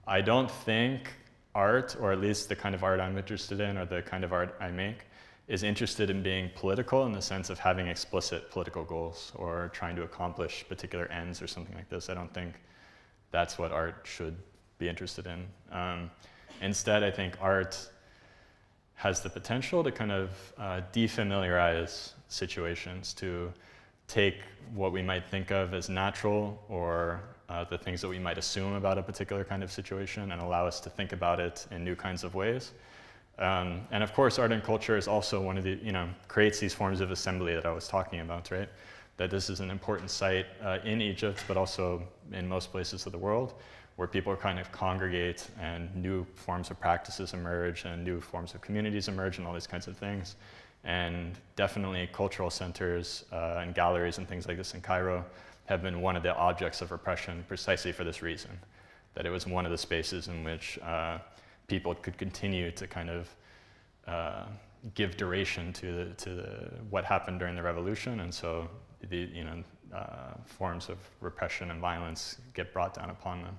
I don't think art, or at least the kind of art I'm interested in, or the kind of art I make, is interested in being political in the sense of having explicit political goals or trying to accomplish particular ends or something like this. I don't think that's what art should be interested in. Instead, I think art has the potential to kind of defamiliarize situations, to take what we might think of as natural or the things that we might assume about a particular kind of situation and allow us to think about it in new kinds of ways. And of course, art and culture is also one of the, creates these forms of assembly that I was talking about, right? That this is an important site in Egypt, but also in most places of the world, where people kind of congregate and new forms of practices emerge and new forms of communities emerge and all these kinds of things. And definitely cultural centers and galleries and things like this in Cairo have been one of the objects of repression precisely for this reason, that it was one of the spaces in which people could continue to kind of give duration to what happened during the revolution, and so the forms of repression and violence get brought down upon them.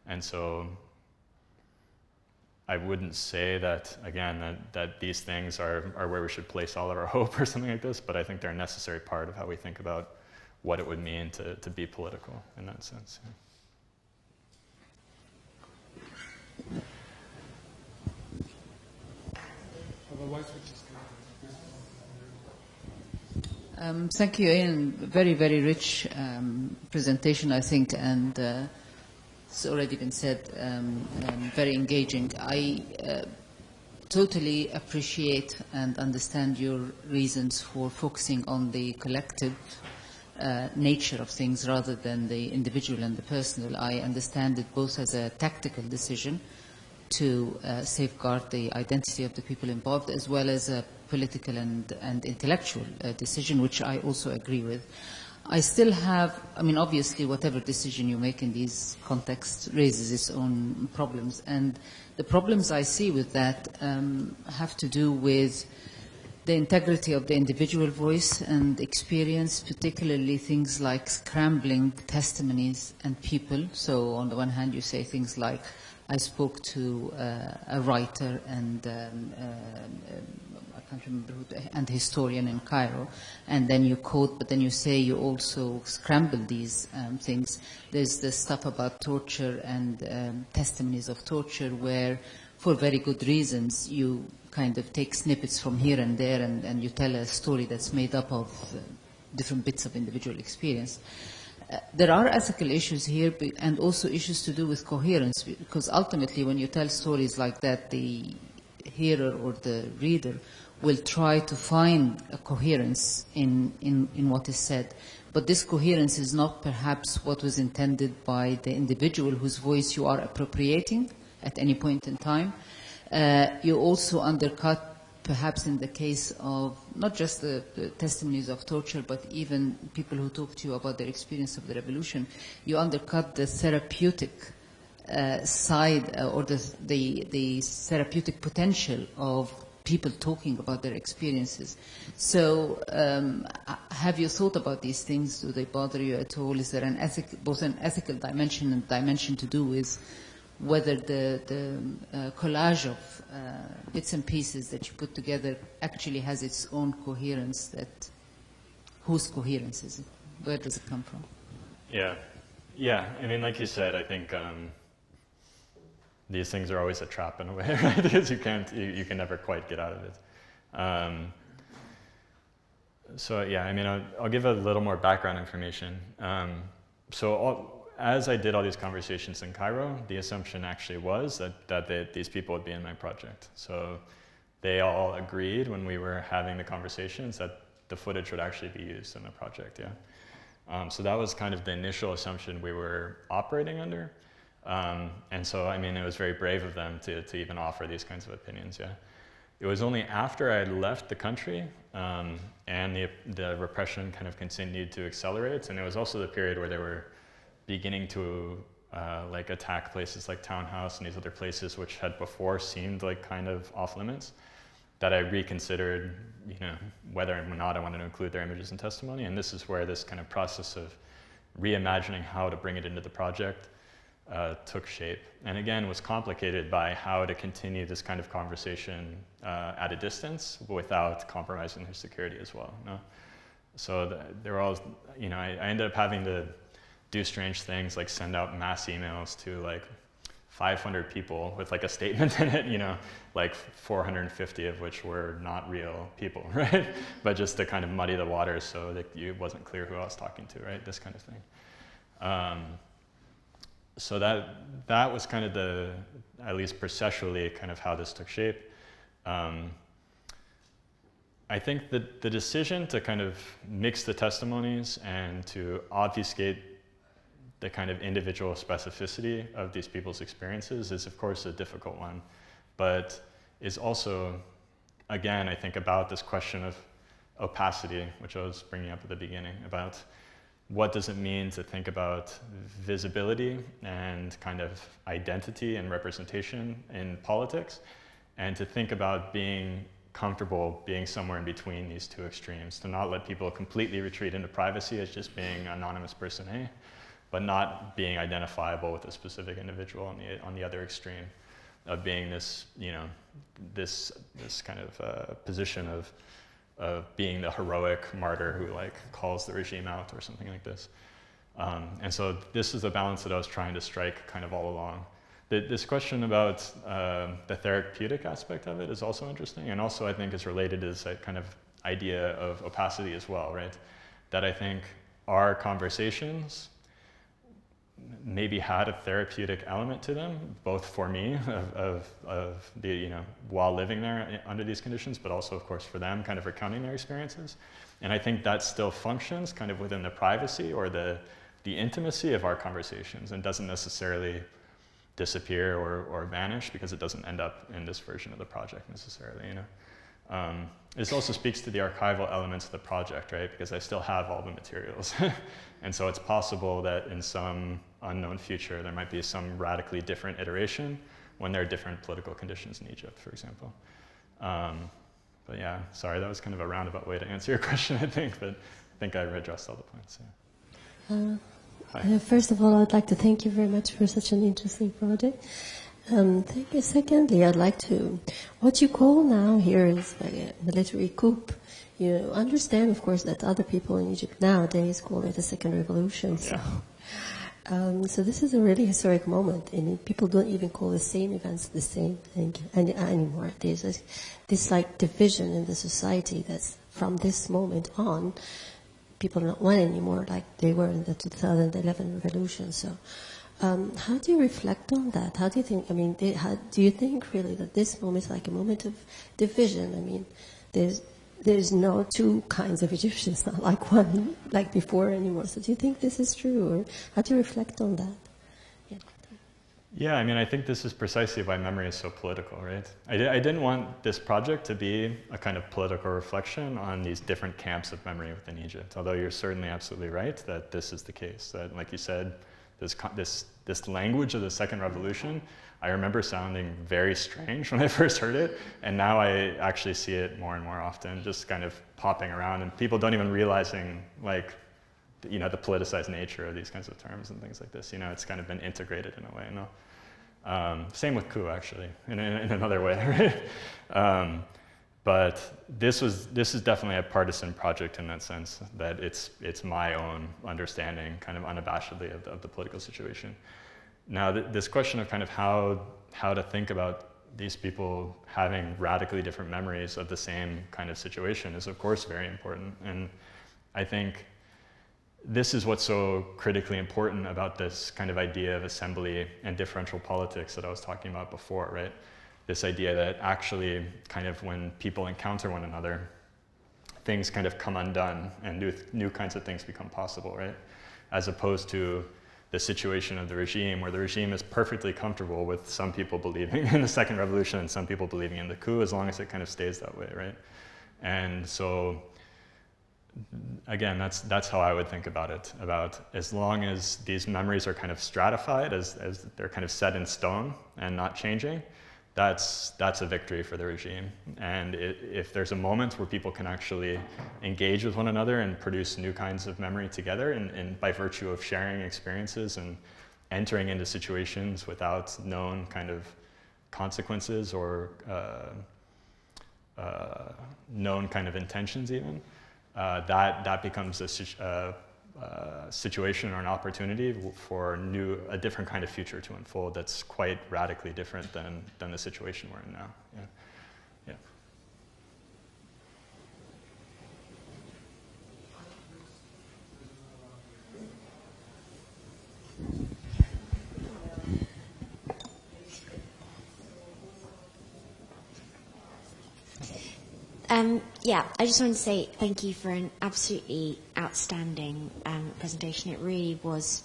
And so I wouldn't say that, again, that these things are where we should place all of our hope or something like this, but I think they're a necessary part of how we think about what it would mean to be political in that sense. Yeah. Otherwise, we just Thank you, Ian. Very, very rich presentation, I think, and it's already been said, very engaging. I totally appreciate and understand your reasons for focusing on the collective nature of things rather than the individual and the personal. I understand it both as a tactical decision to safeguard the identity of the people involved, as well as a political and intellectual decision, which I also agree with. I still have, obviously whatever decision you make in these contexts raises its own problems, and the problems I see with that have to do with the integrity of the individual voice and experience, particularly things like scrambling testimonies and people. So on the one hand, you say things like, I spoke to a writer and I can't remember who, and historian in Cairo, and then you quote, but then you say you also scramble these things. There's the stuff about torture and testimonies of torture where, for very good reasons, you kind of take snippets from here and there and you tell a story that's made up of different bits of individual experience. There are ethical issues here and also issues to do with coherence, because ultimately when you tell stories like that, the hearer or the reader will try to find a coherence in what is said. But this coherence is not perhaps what was intended by the individual whose voice you are appropriating at any point in time. You also undercut, perhaps in the case of not just the testimonies of torture, but even people who talk to you about their experience of the revolution, you undercut the therapeutic side or the therapeutic potential of people talking about their experiences. So have you thought about these things? Do they bother you at all? Is there both an ethical dimension and dimension to do with whether the collage of bits and pieces that you put together actually has its own coherence? That whose coherence is it? Where does it come from? Yeah. Like you said, I think these things are always a trap in a way, right? Because you can never quite get out of it. I'll give a little more background information. as I did all these conversations in Cairo, the assumption actually was that these people would be in my project. So they all agreed when we were having the conversations that the footage would actually be used in the project, yeah. So that was kind of the initial assumption we were operating under. And so, I mean, it was very brave of them to even offer these kinds of opinions, yeah. It was only after I had left the country and the repression kind of continued to accelerate, and it was also the period where they were beginning to like attack places like Townhouse and these other places which had before seemed like kind of off limits, that I reconsidered, you know, whether or not I wanted to include their images in testimony. And this is where this kind of process of reimagining how to bring it into the project took shape. And again, was complicated by how to continue this kind of conversation at a distance without compromising their security as well. No? So they were all, you know, I ended up having to do strange things like send out mass emails to like 500 people with like a statement in it, you know, like 450 of which were not real people, right? But just to kind of muddy the waters so that it wasn't clear who I was talking to, right? This kind of thing. So that was kind of the, at least processually, kind of how this took shape. I think that the decision to kind of mix the testimonies and to obfuscate the kind of individual specificity of these people's experiences is, of course, a difficult one, but is also, again, I think about this question of opacity, which I was bringing up at the beginning, about what does it mean to think about visibility and kind of identity and representation in politics, and to think about being comfortable being somewhere in between these two extremes, to not let people completely retreat into privacy as just being anonymous person A, but not being identifiable with a specific individual on the other extreme of being this, you know, this kind of position of being the heroic martyr who like calls the regime out or something like this. And so this is the balance that I was trying to strike kind of all along. This question about the therapeutic aspect of it is also interesting, and also I think is related to this kind of idea of opacity as well, right? That I think our conversations maybe had a therapeutic element to them, both for me of the, you know, while living there under these conditions, but also of course for them kind of recounting their experiences. And I think that still functions kind of within the privacy or the intimacy of our conversations and doesn't necessarily disappear or vanish because it doesn't end up in this version of the project necessarily, you know. This also speaks to the archival elements of the project, right? Because I still have all the materials. And so it's possible that in some unknown future, there might be some radically different iteration when there are different political conditions in Egypt, for example. But yeah, sorry, that was kind of a roundabout way to answer your question, I think, but I think I addressed all the points. Yeah. First of all, I'd like to thank you very much for such an interesting project. Thank you. Secondly, I'd like to, what you call now here is like a military coup. You understand, of course, that other people in Egypt nowadays call it a second revolution. So, so this is a really historic moment, and people don't even call the same events the same thing anymore. There's this like division in the society that's from this moment on, people are not one anymore like they were in the 2011 revolution. So. How do you reflect on that? How do you think, I mean, do you think really that this moment is like a moment of division? I mean, there's no two kinds of Egyptians, not like one, like before anymore. So do you think this is true, or how do you reflect on that? Yeah, I mean, I think this is precisely why memory is so political, right? I didn't want this project to be a kind of political reflection on these different camps of memory within Egypt, although you're certainly absolutely right that this is the case, that, like you said, this language of the second revolution, I remember sounding very strange when I first heard it, and now I actually see it more and more often, just kind of popping around, and people don't even realizing, like, you know, the politicized nature of these kinds of terms and things like this. You know, it's kind of been integrated in a way. No, same with coup, actually, in another way, right? But this is definitely a partisan project in that sense, that it's my own understanding, kind of unabashedly, of the political situation. Now, this question of kind of how to think about these people having radically different memories of the same kind of situation is, of course, very important. And I think this is what's so critically important about this kind of idea of assembly and differential politics that I was talking about before, right? This idea that actually kind of when people encounter one another, things kind of come undone and new kinds of things become possible, right? As opposed to the situation of the regime, where the regime is perfectly comfortable with some people believing in the second revolution and some people believing in the coup, as long as it kind of stays that way, right? And so, again, that's how I would think about it, about as long as these memories are kind of stratified, as they're kind of set in stone and not changing, that's a victory for the regime. And if there's a moment where people can actually engage with one another and produce new kinds of memory together, and by virtue of sharing experiences and entering into situations without known kind of consequences or known kind of intentions even, that becomes a situation or an opportunity for a different kind of future to unfold that's quite radically different than the situation we're in now. Yeah. Yeah, I just wanted to say thank you for an absolutely outstanding presentation. It really was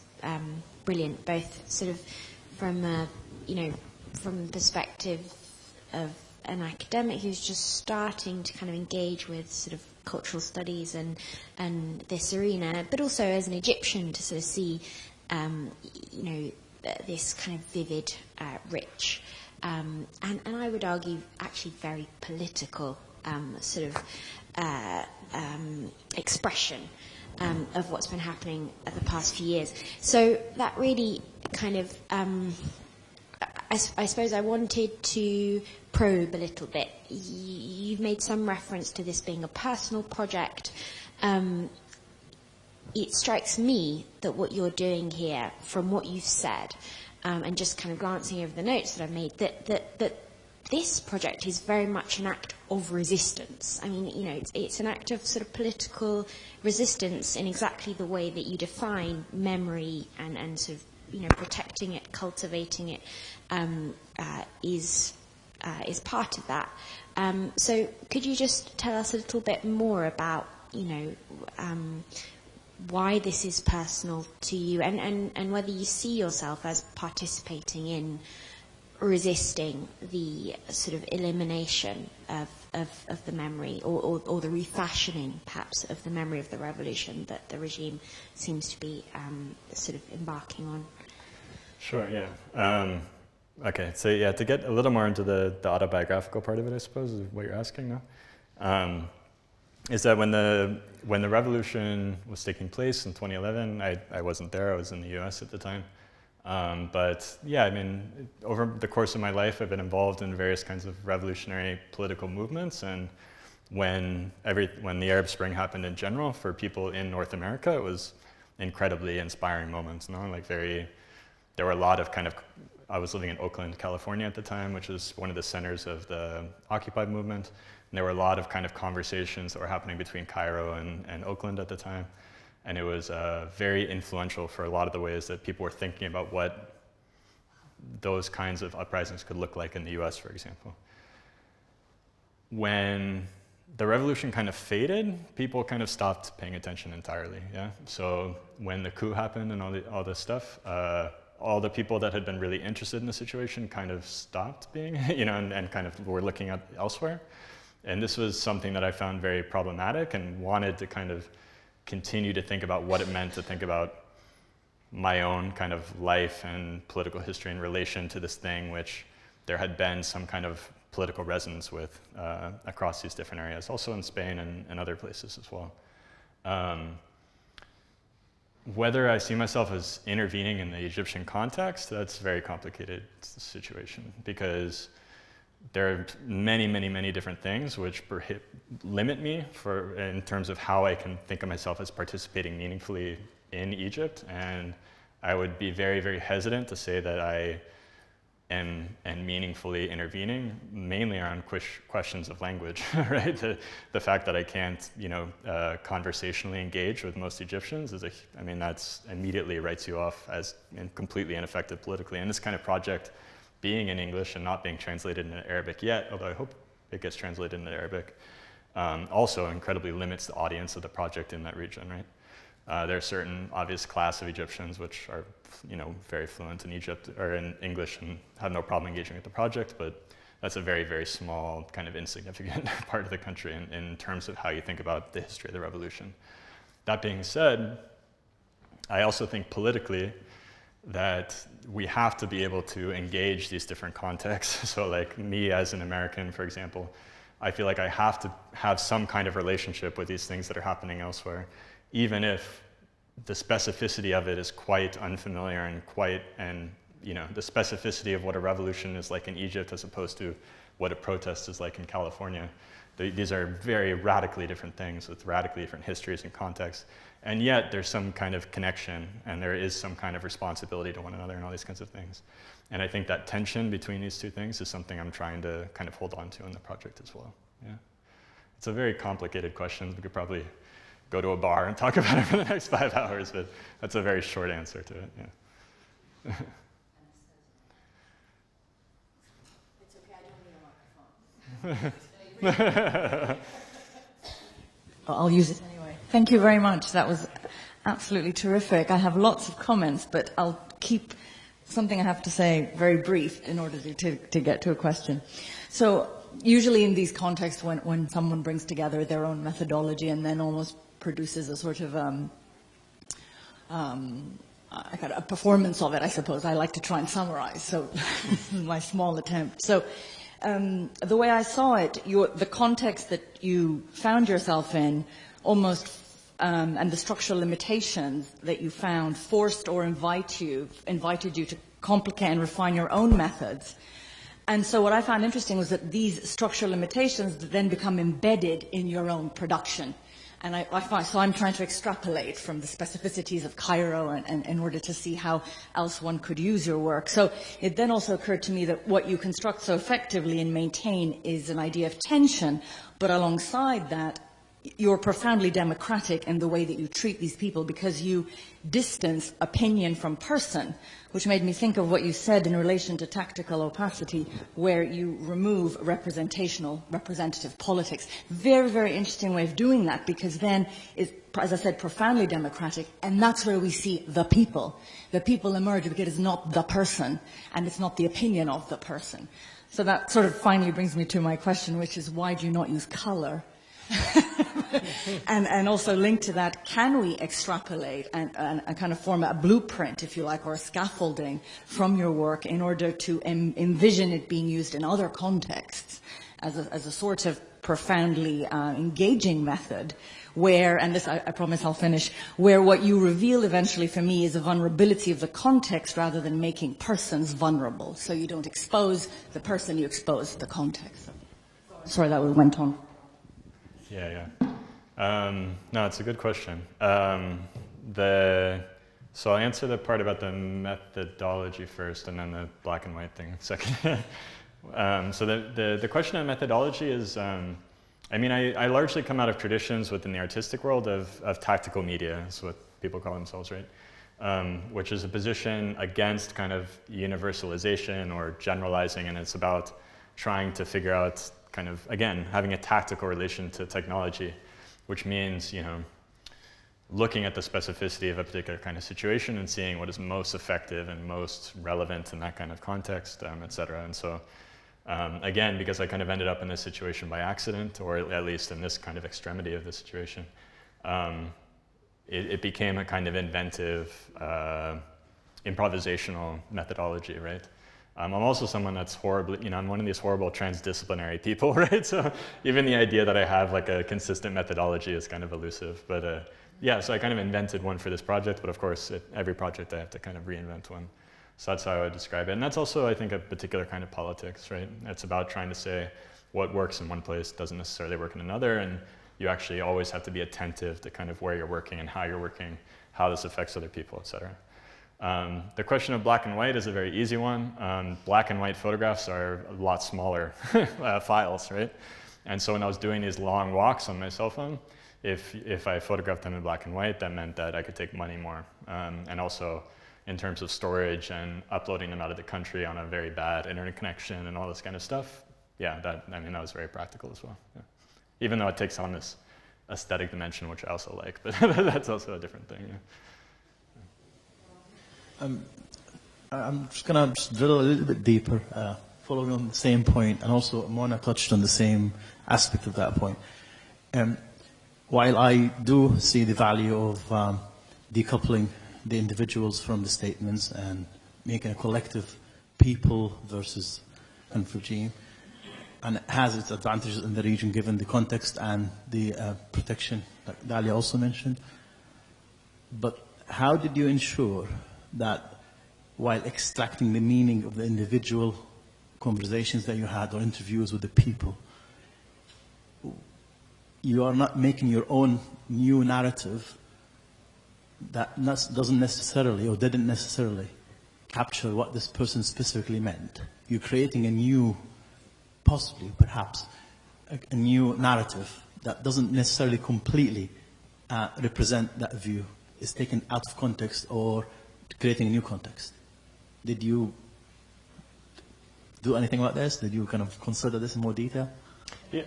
brilliant, both sort of from from the perspective of an academic who's just starting to kind of engage with sort of cultural studies and this arena, but also as an Egyptian to sort of see this kind of vivid, rich, and I would argue actually very political expression of what's been happening at the past few years. So that really kind of, I suppose I wanted to probe a little bit. You've made some reference to this being a personal project. It strikes me that what you're doing here, from what you've said, and just kind of glancing over the notes that I've made, that this project is very much an act of resistance. I mean, it's an act of sort of political resistance in exactly the way that you define memory and sort of, protecting it, cultivating it, is part of that. So could you just tell us a little bit more about, why this is personal to you and whether you see yourself as participating in resisting the sort of elimination of the memory or the refashioning, perhaps, of the memory of the revolution that the regime seems to be sort of embarking on. Sure, yeah. Okay, so yeah, to get a little more into the autobiographical part of it, I suppose, is what you're asking now, is that when the revolution was taking place in 2011, I wasn't there, I was in the US at the time. But yeah, I mean, over the course of my life, I've been involved in various kinds of revolutionary political movements, and when the Arab Spring happened in general, for people in North America, it was incredibly inspiring moments. There were a lot of I was living in Oakland, California at the time, which is one of the centers of the Occupy movement, and there were a lot of kind of conversations that were happening between Cairo and Oakland at the time. And it was very influential for a lot of the ways that people were thinking about what those kinds of uprisings could look like in the US, for example. When the revolution kind of faded, people kind of stopped paying attention entirely, yeah? So when the coup happened and all this stuff, all the people that had been really interested in the situation kind of stopped being, and kind of were looking at elsewhere. And this was something that I found very problematic and wanted to kind of continue to think about what it meant to think about my own kind of life and political history in relation to this thing which there had been some kind of political resonance with across these different areas, also in Spain and other places as well. Whether I see myself as intervening in the Egyptian context, that's a very complicated situation, because there are many, many, many different things which limit me in terms of how I can think of myself as participating meaningfully in Egypt, and I would be very, very hesitant to say that I and meaningfully intervening, mainly around questions of language, right? The fact that I can't, conversationally engage with most Egyptians is that's immediately writes you off as completely ineffective politically. And this kind of project, being in English and not being translated into Arabic yet, although I hope it gets translated into Arabic, also incredibly limits the audience of the project in that region, right? There are certain obvious class of Egyptians which are, very fluent in Egypt or in English and have no problem engaging with the project, but that's a very, very small, kind of insignificant part of the country in terms of how you think about the history of the revolution. That being said, I also think politically that we have to be able to engage these different contexts. So like me as an American, for example, I feel like I have to have some kind of relationship with these things that are happening elsewhere, even if the specificity of it is quite unfamiliar and the specificity of what a revolution is like in Egypt as opposed to what a protest is like in California. These are very radically different things with radically different histories and contexts. And yet there's some kind of connection and there is some kind of responsibility to one another and all these kinds of things. And I think that tension between these two things is something I'm trying to kind of hold on to in the project as well. Yeah. It's a very complicated question. We could probably go to a bar and talk about it for the next 5 hours, but that's a very short answer to it, yeah. It's okay, I don't need a microphone. I'll use it anyway. Thank you very much. That was absolutely terrific. I have lots of comments, but I'll keep something I have to say very brief in order to get to a question. So usually in these contexts, when someone brings together their own methodology and then almost produces a sort of a performance of it, I suppose, I like to try and summarize. So this is my small attempt. So the way I saw it, the context that you found yourself in almost and the structural limitations that you found forced or invited you to complicate and refine your own methods. And so what I found interesting was that these structural limitations then become embedded in your own production. And so I'm trying to extrapolate from the specificities of Cairo and in order to see how else one could use your work. So it then also occurred to me that what you construct so effectively and maintain is an idea of tension, but alongside that, you're profoundly democratic in the way that you treat these people because you distance opinion from person, which made me think of what you said in relation to tactical opacity, where you remove representative politics. Very, very interesting way of doing that because then it's, as I said, profoundly democratic, and that's where we see the people. The people emerge because it's not the person, and it's not the opinion of the person. So that sort of finally brings me to my question, which is why do you not use color? and also linked to that, can we extrapolate and kind of form a blueprint, if you like, or a scaffolding from your work in order to envision it being used in other contexts as a sort of profoundly engaging method where, and this I promise I'll finish, where what you reveal eventually for me is a vulnerability of the context rather than making persons vulnerable. So you don't expose the person, you expose the context. Sorry that we went on. Yeah. No, it's a good question. So I'll answer the part about the methodology first and then the black and white thing second. So the question on methodology is, I largely come out of traditions within the artistic world of tactical media, is what people call themselves, right? Which is a position against kind of universalization or generalizing, and it's about trying to figure out kind of, again, having a tactical relation to technology, which means, looking at the specificity of a particular kind of situation and seeing what is most effective and most relevant in that kind of context, et cetera. And so, again, because I kind of ended up in this situation by accident, or at least in this kind of extremity of the situation, it became a kind of inventive, improvisational methodology, right? I'm also someone that's horribly, I'm one of these horrible trans-disciplinary people, right? So even the idea that I have like a consistent methodology is kind of elusive. But yeah, so I kind of invented one for this project, but of course, every project I have to kind of reinvent one. So that's how I would describe it. And that's also, I think, a particular kind of politics, right? It's about trying to say what works in one place doesn't necessarily work in another, and you actually always have to be attentive to kind of where you're working and how you're working, how this affects other people, et cetera. The question of black and white is a very easy one. Black and white photographs are a lot smaller files, right? And so when I was doing these long walks on my cell phone, if I photographed them in black and white, that meant that I could take money more. And also in terms of storage and uploading them out of the country on a very bad internet connection and all this kind of stuff, yeah, that was very practical as well. Yeah. Even though it takes on this aesthetic dimension, which I also like, but that's also a different thing. Yeah. I'm just going to drill a little bit deeper, following on the same point, and also Mona touched on the same aspect of that point. While I do see the value of decoupling the individuals from the statements and making a collective people versus kind of regime, and it has its advantages in the region given the context and the protection that Dalia also mentioned. But how did you ensure that while extracting the meaning of the individual conversations that you had or interviews with the people, you are not making your own new narrative that doesn't necessarily or didn't necessarily capture what this person specifically meant? You're creating a new, possibly, perhaps, a new narrative that doesn't necessarily completely represent that view. It's taken out of context or creating a new context. Did you do anything about this? Did you kind of consider this in more detail? Yeah.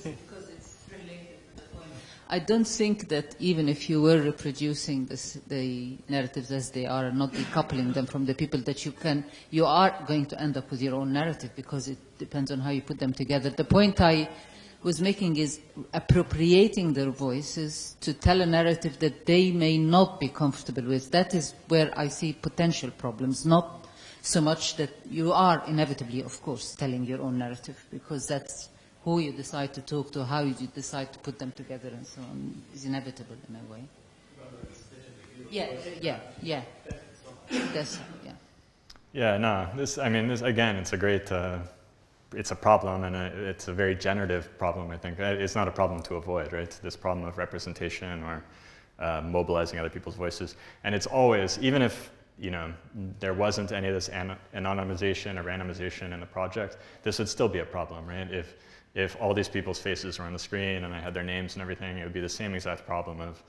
Because it's related to the point. I don't think that even if you were reproducing the narratives as they are and not decoupling them from the people, that you are going to end up with your own narrative, because it depends on how you put them together. The point I was making is appropriating their voices to tell a narrative that they may not be comfortable with. That is where I see potential problems, not so much that you are inevitably, of course, telling your own narrative, because that's who you decide to talk to, how you decide to put them together and so on, is inevitable in a way. Yeah. That's, yeah. Yeah, no, this again, it's a great, it's a problem, and it's a very generative problem, I think. It's not a problem to avoid, right? This problem of representation or mobilizing other people's voices. And it's always, even if there wasn't any of this anonymization or randomization in the project, this would still be a problem, right? If all these people's faces were on the screen and I had their names and everything, it would be the same exact problem of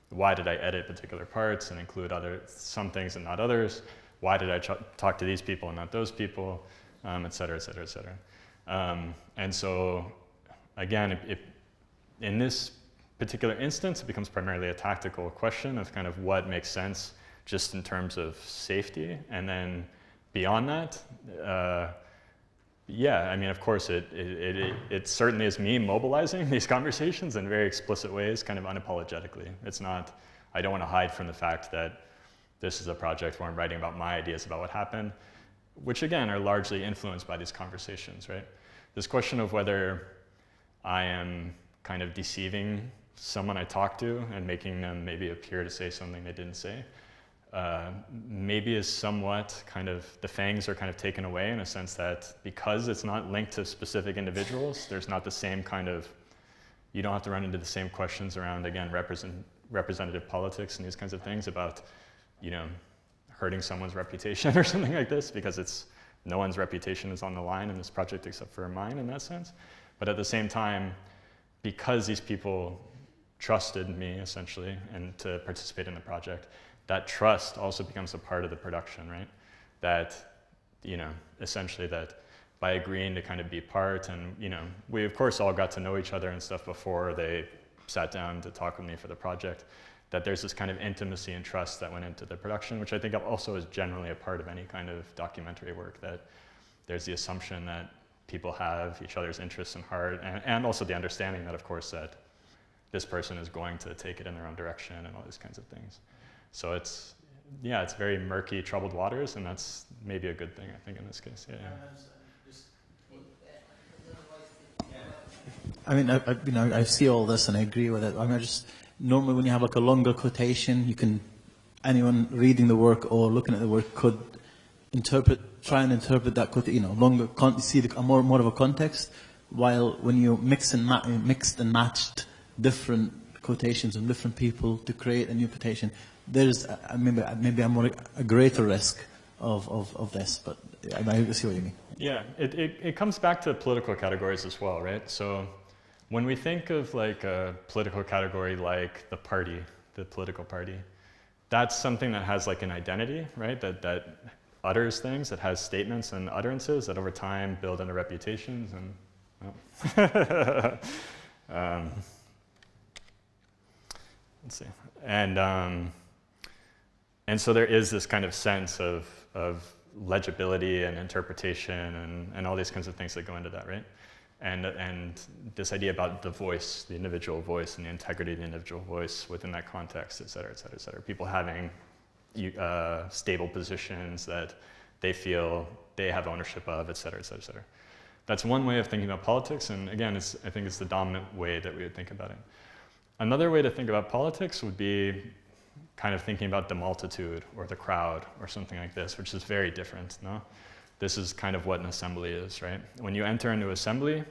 why did I edit particular parts and include some things and not others? Why did I talk to these people and not those people? Et cetera, et cetera, et cetera. And so, again, in this particular instance, it becomes primarily a tactical question of kind of what makes sense just in terms of safety. And then beyond that, yeah, of course, it certainly is me mobilizing these conversations in very explicit ways, kind of unapologetically. It's not, I don't want to hide from the fact that this is a project where I'm writing about my ideas about what happened, which again are largely influenced by these conversations, right? This question of whether I am kind of deceiving someone I talk to and making them maybe appear to say something they didn't say, maybe is somewhat kind of, the fangs are kind of taken away in a sense that because it's not linked to specific individuals, there's not the same kind of, you don't have to run into the same questions around, again, representative politics and these kinds of things about, hurting someone's reputation or something like this, because no one's reputation is on the line in this project except for mine in that sense. But at the same time, because these people trusted me essentially and to participate in the project, that trust also becomes a part of the production, right? That, essentially that by agreeing to kind of be part, and we of course all got to know each other and stuff before they sat down to talk with me for the project, that there's this kind of intimacy and trust that went into the production, which I think also is generally a part of any kind of documentary work, that there's the assumption that people have each other's interests in heart, and also the understanding that, of course, that this person is going to take it in their own direction and all these kinds of things. So it's very murky, troubled waters, and that's maybe a good thing, I think, in this case. Yeah. I see all this and I agree with it. Normally when you have like a longer quotation, anyone reading the work or looking at the work could try and interpret that quotation, longer, see more of a context, while when you mixed and matched different quotations from different people to create a new quotation, there's maybe a greater risk of this, but I see what you mean. Yeah, it comes back to political categories as well, right? So when we think of like a political category like the party, the political party, that's something that has like an identity, right? That utters things, that has statements and utterances that over time build into reputations and, let's see. And so there is this kind of sense of legibility and interpretation and all these kinds of things that go into that, right? And this idea about the voice, the individual voice, and the integrity of the individual voice within that context, et cetera, et cetera, et cetera. People having stable positions that they feel they have ownership of, et cetera, et cetera, et cetera. That's one way of thinking about politics, and again, I think it's the dominant way that we would think about it. Another way to think about politics would be kind of thinking about the multitude or the crowd or something like this, which is very different, no? This is kind of what an assembly is, right? When you enter into assembly,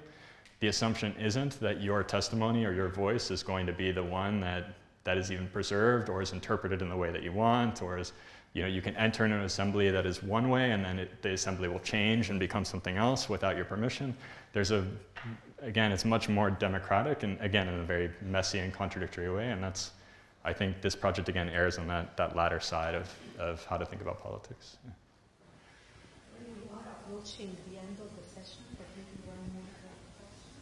the assumption isn't that your testimony or your voice is going to be the one that is even preserved or is interpreted in the way that you want, or is, you can enter into an assembly that is one way and then the assembly will change and become something else without your permission. Again, it's much more democratic and again, in a very messy and contradictory way, and I think this project again errs on that latter side of how to think about politics. Yeah. We are approaching the end of the session, but maybe one more question.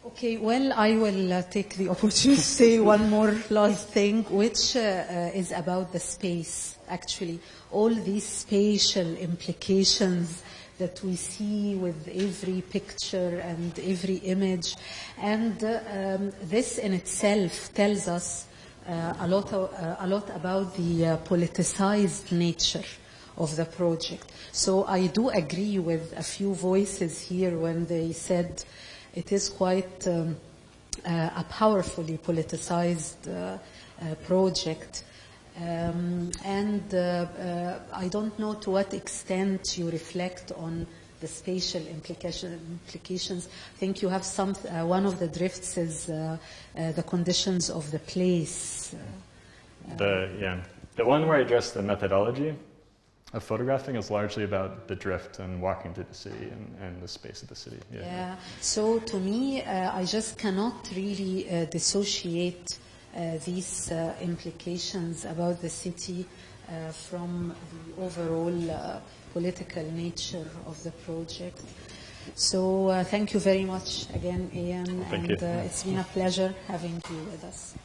Okay, well, I will take the opportunity to say one more last thing, which is about the space, actually. All these spatial implications that we see with every picture and every image. And this in itself tells us a lot about the politicized nature of the project. So I do agree with a few voices here when they said it is quite a powerfully politicized project. I don't know to what extent you reflect on the spatial implications. I think you have one of the drifts is the conditions of the place. The one where I address the methodology of photographing is largely about the drift and walking through the city and the space of the city. Yeah. So to me, I just cannot really dissociate these implications about the city from the overall political nature of the project. So thank you very much again, Ian, Thank you. It's been a pleasure having you with us.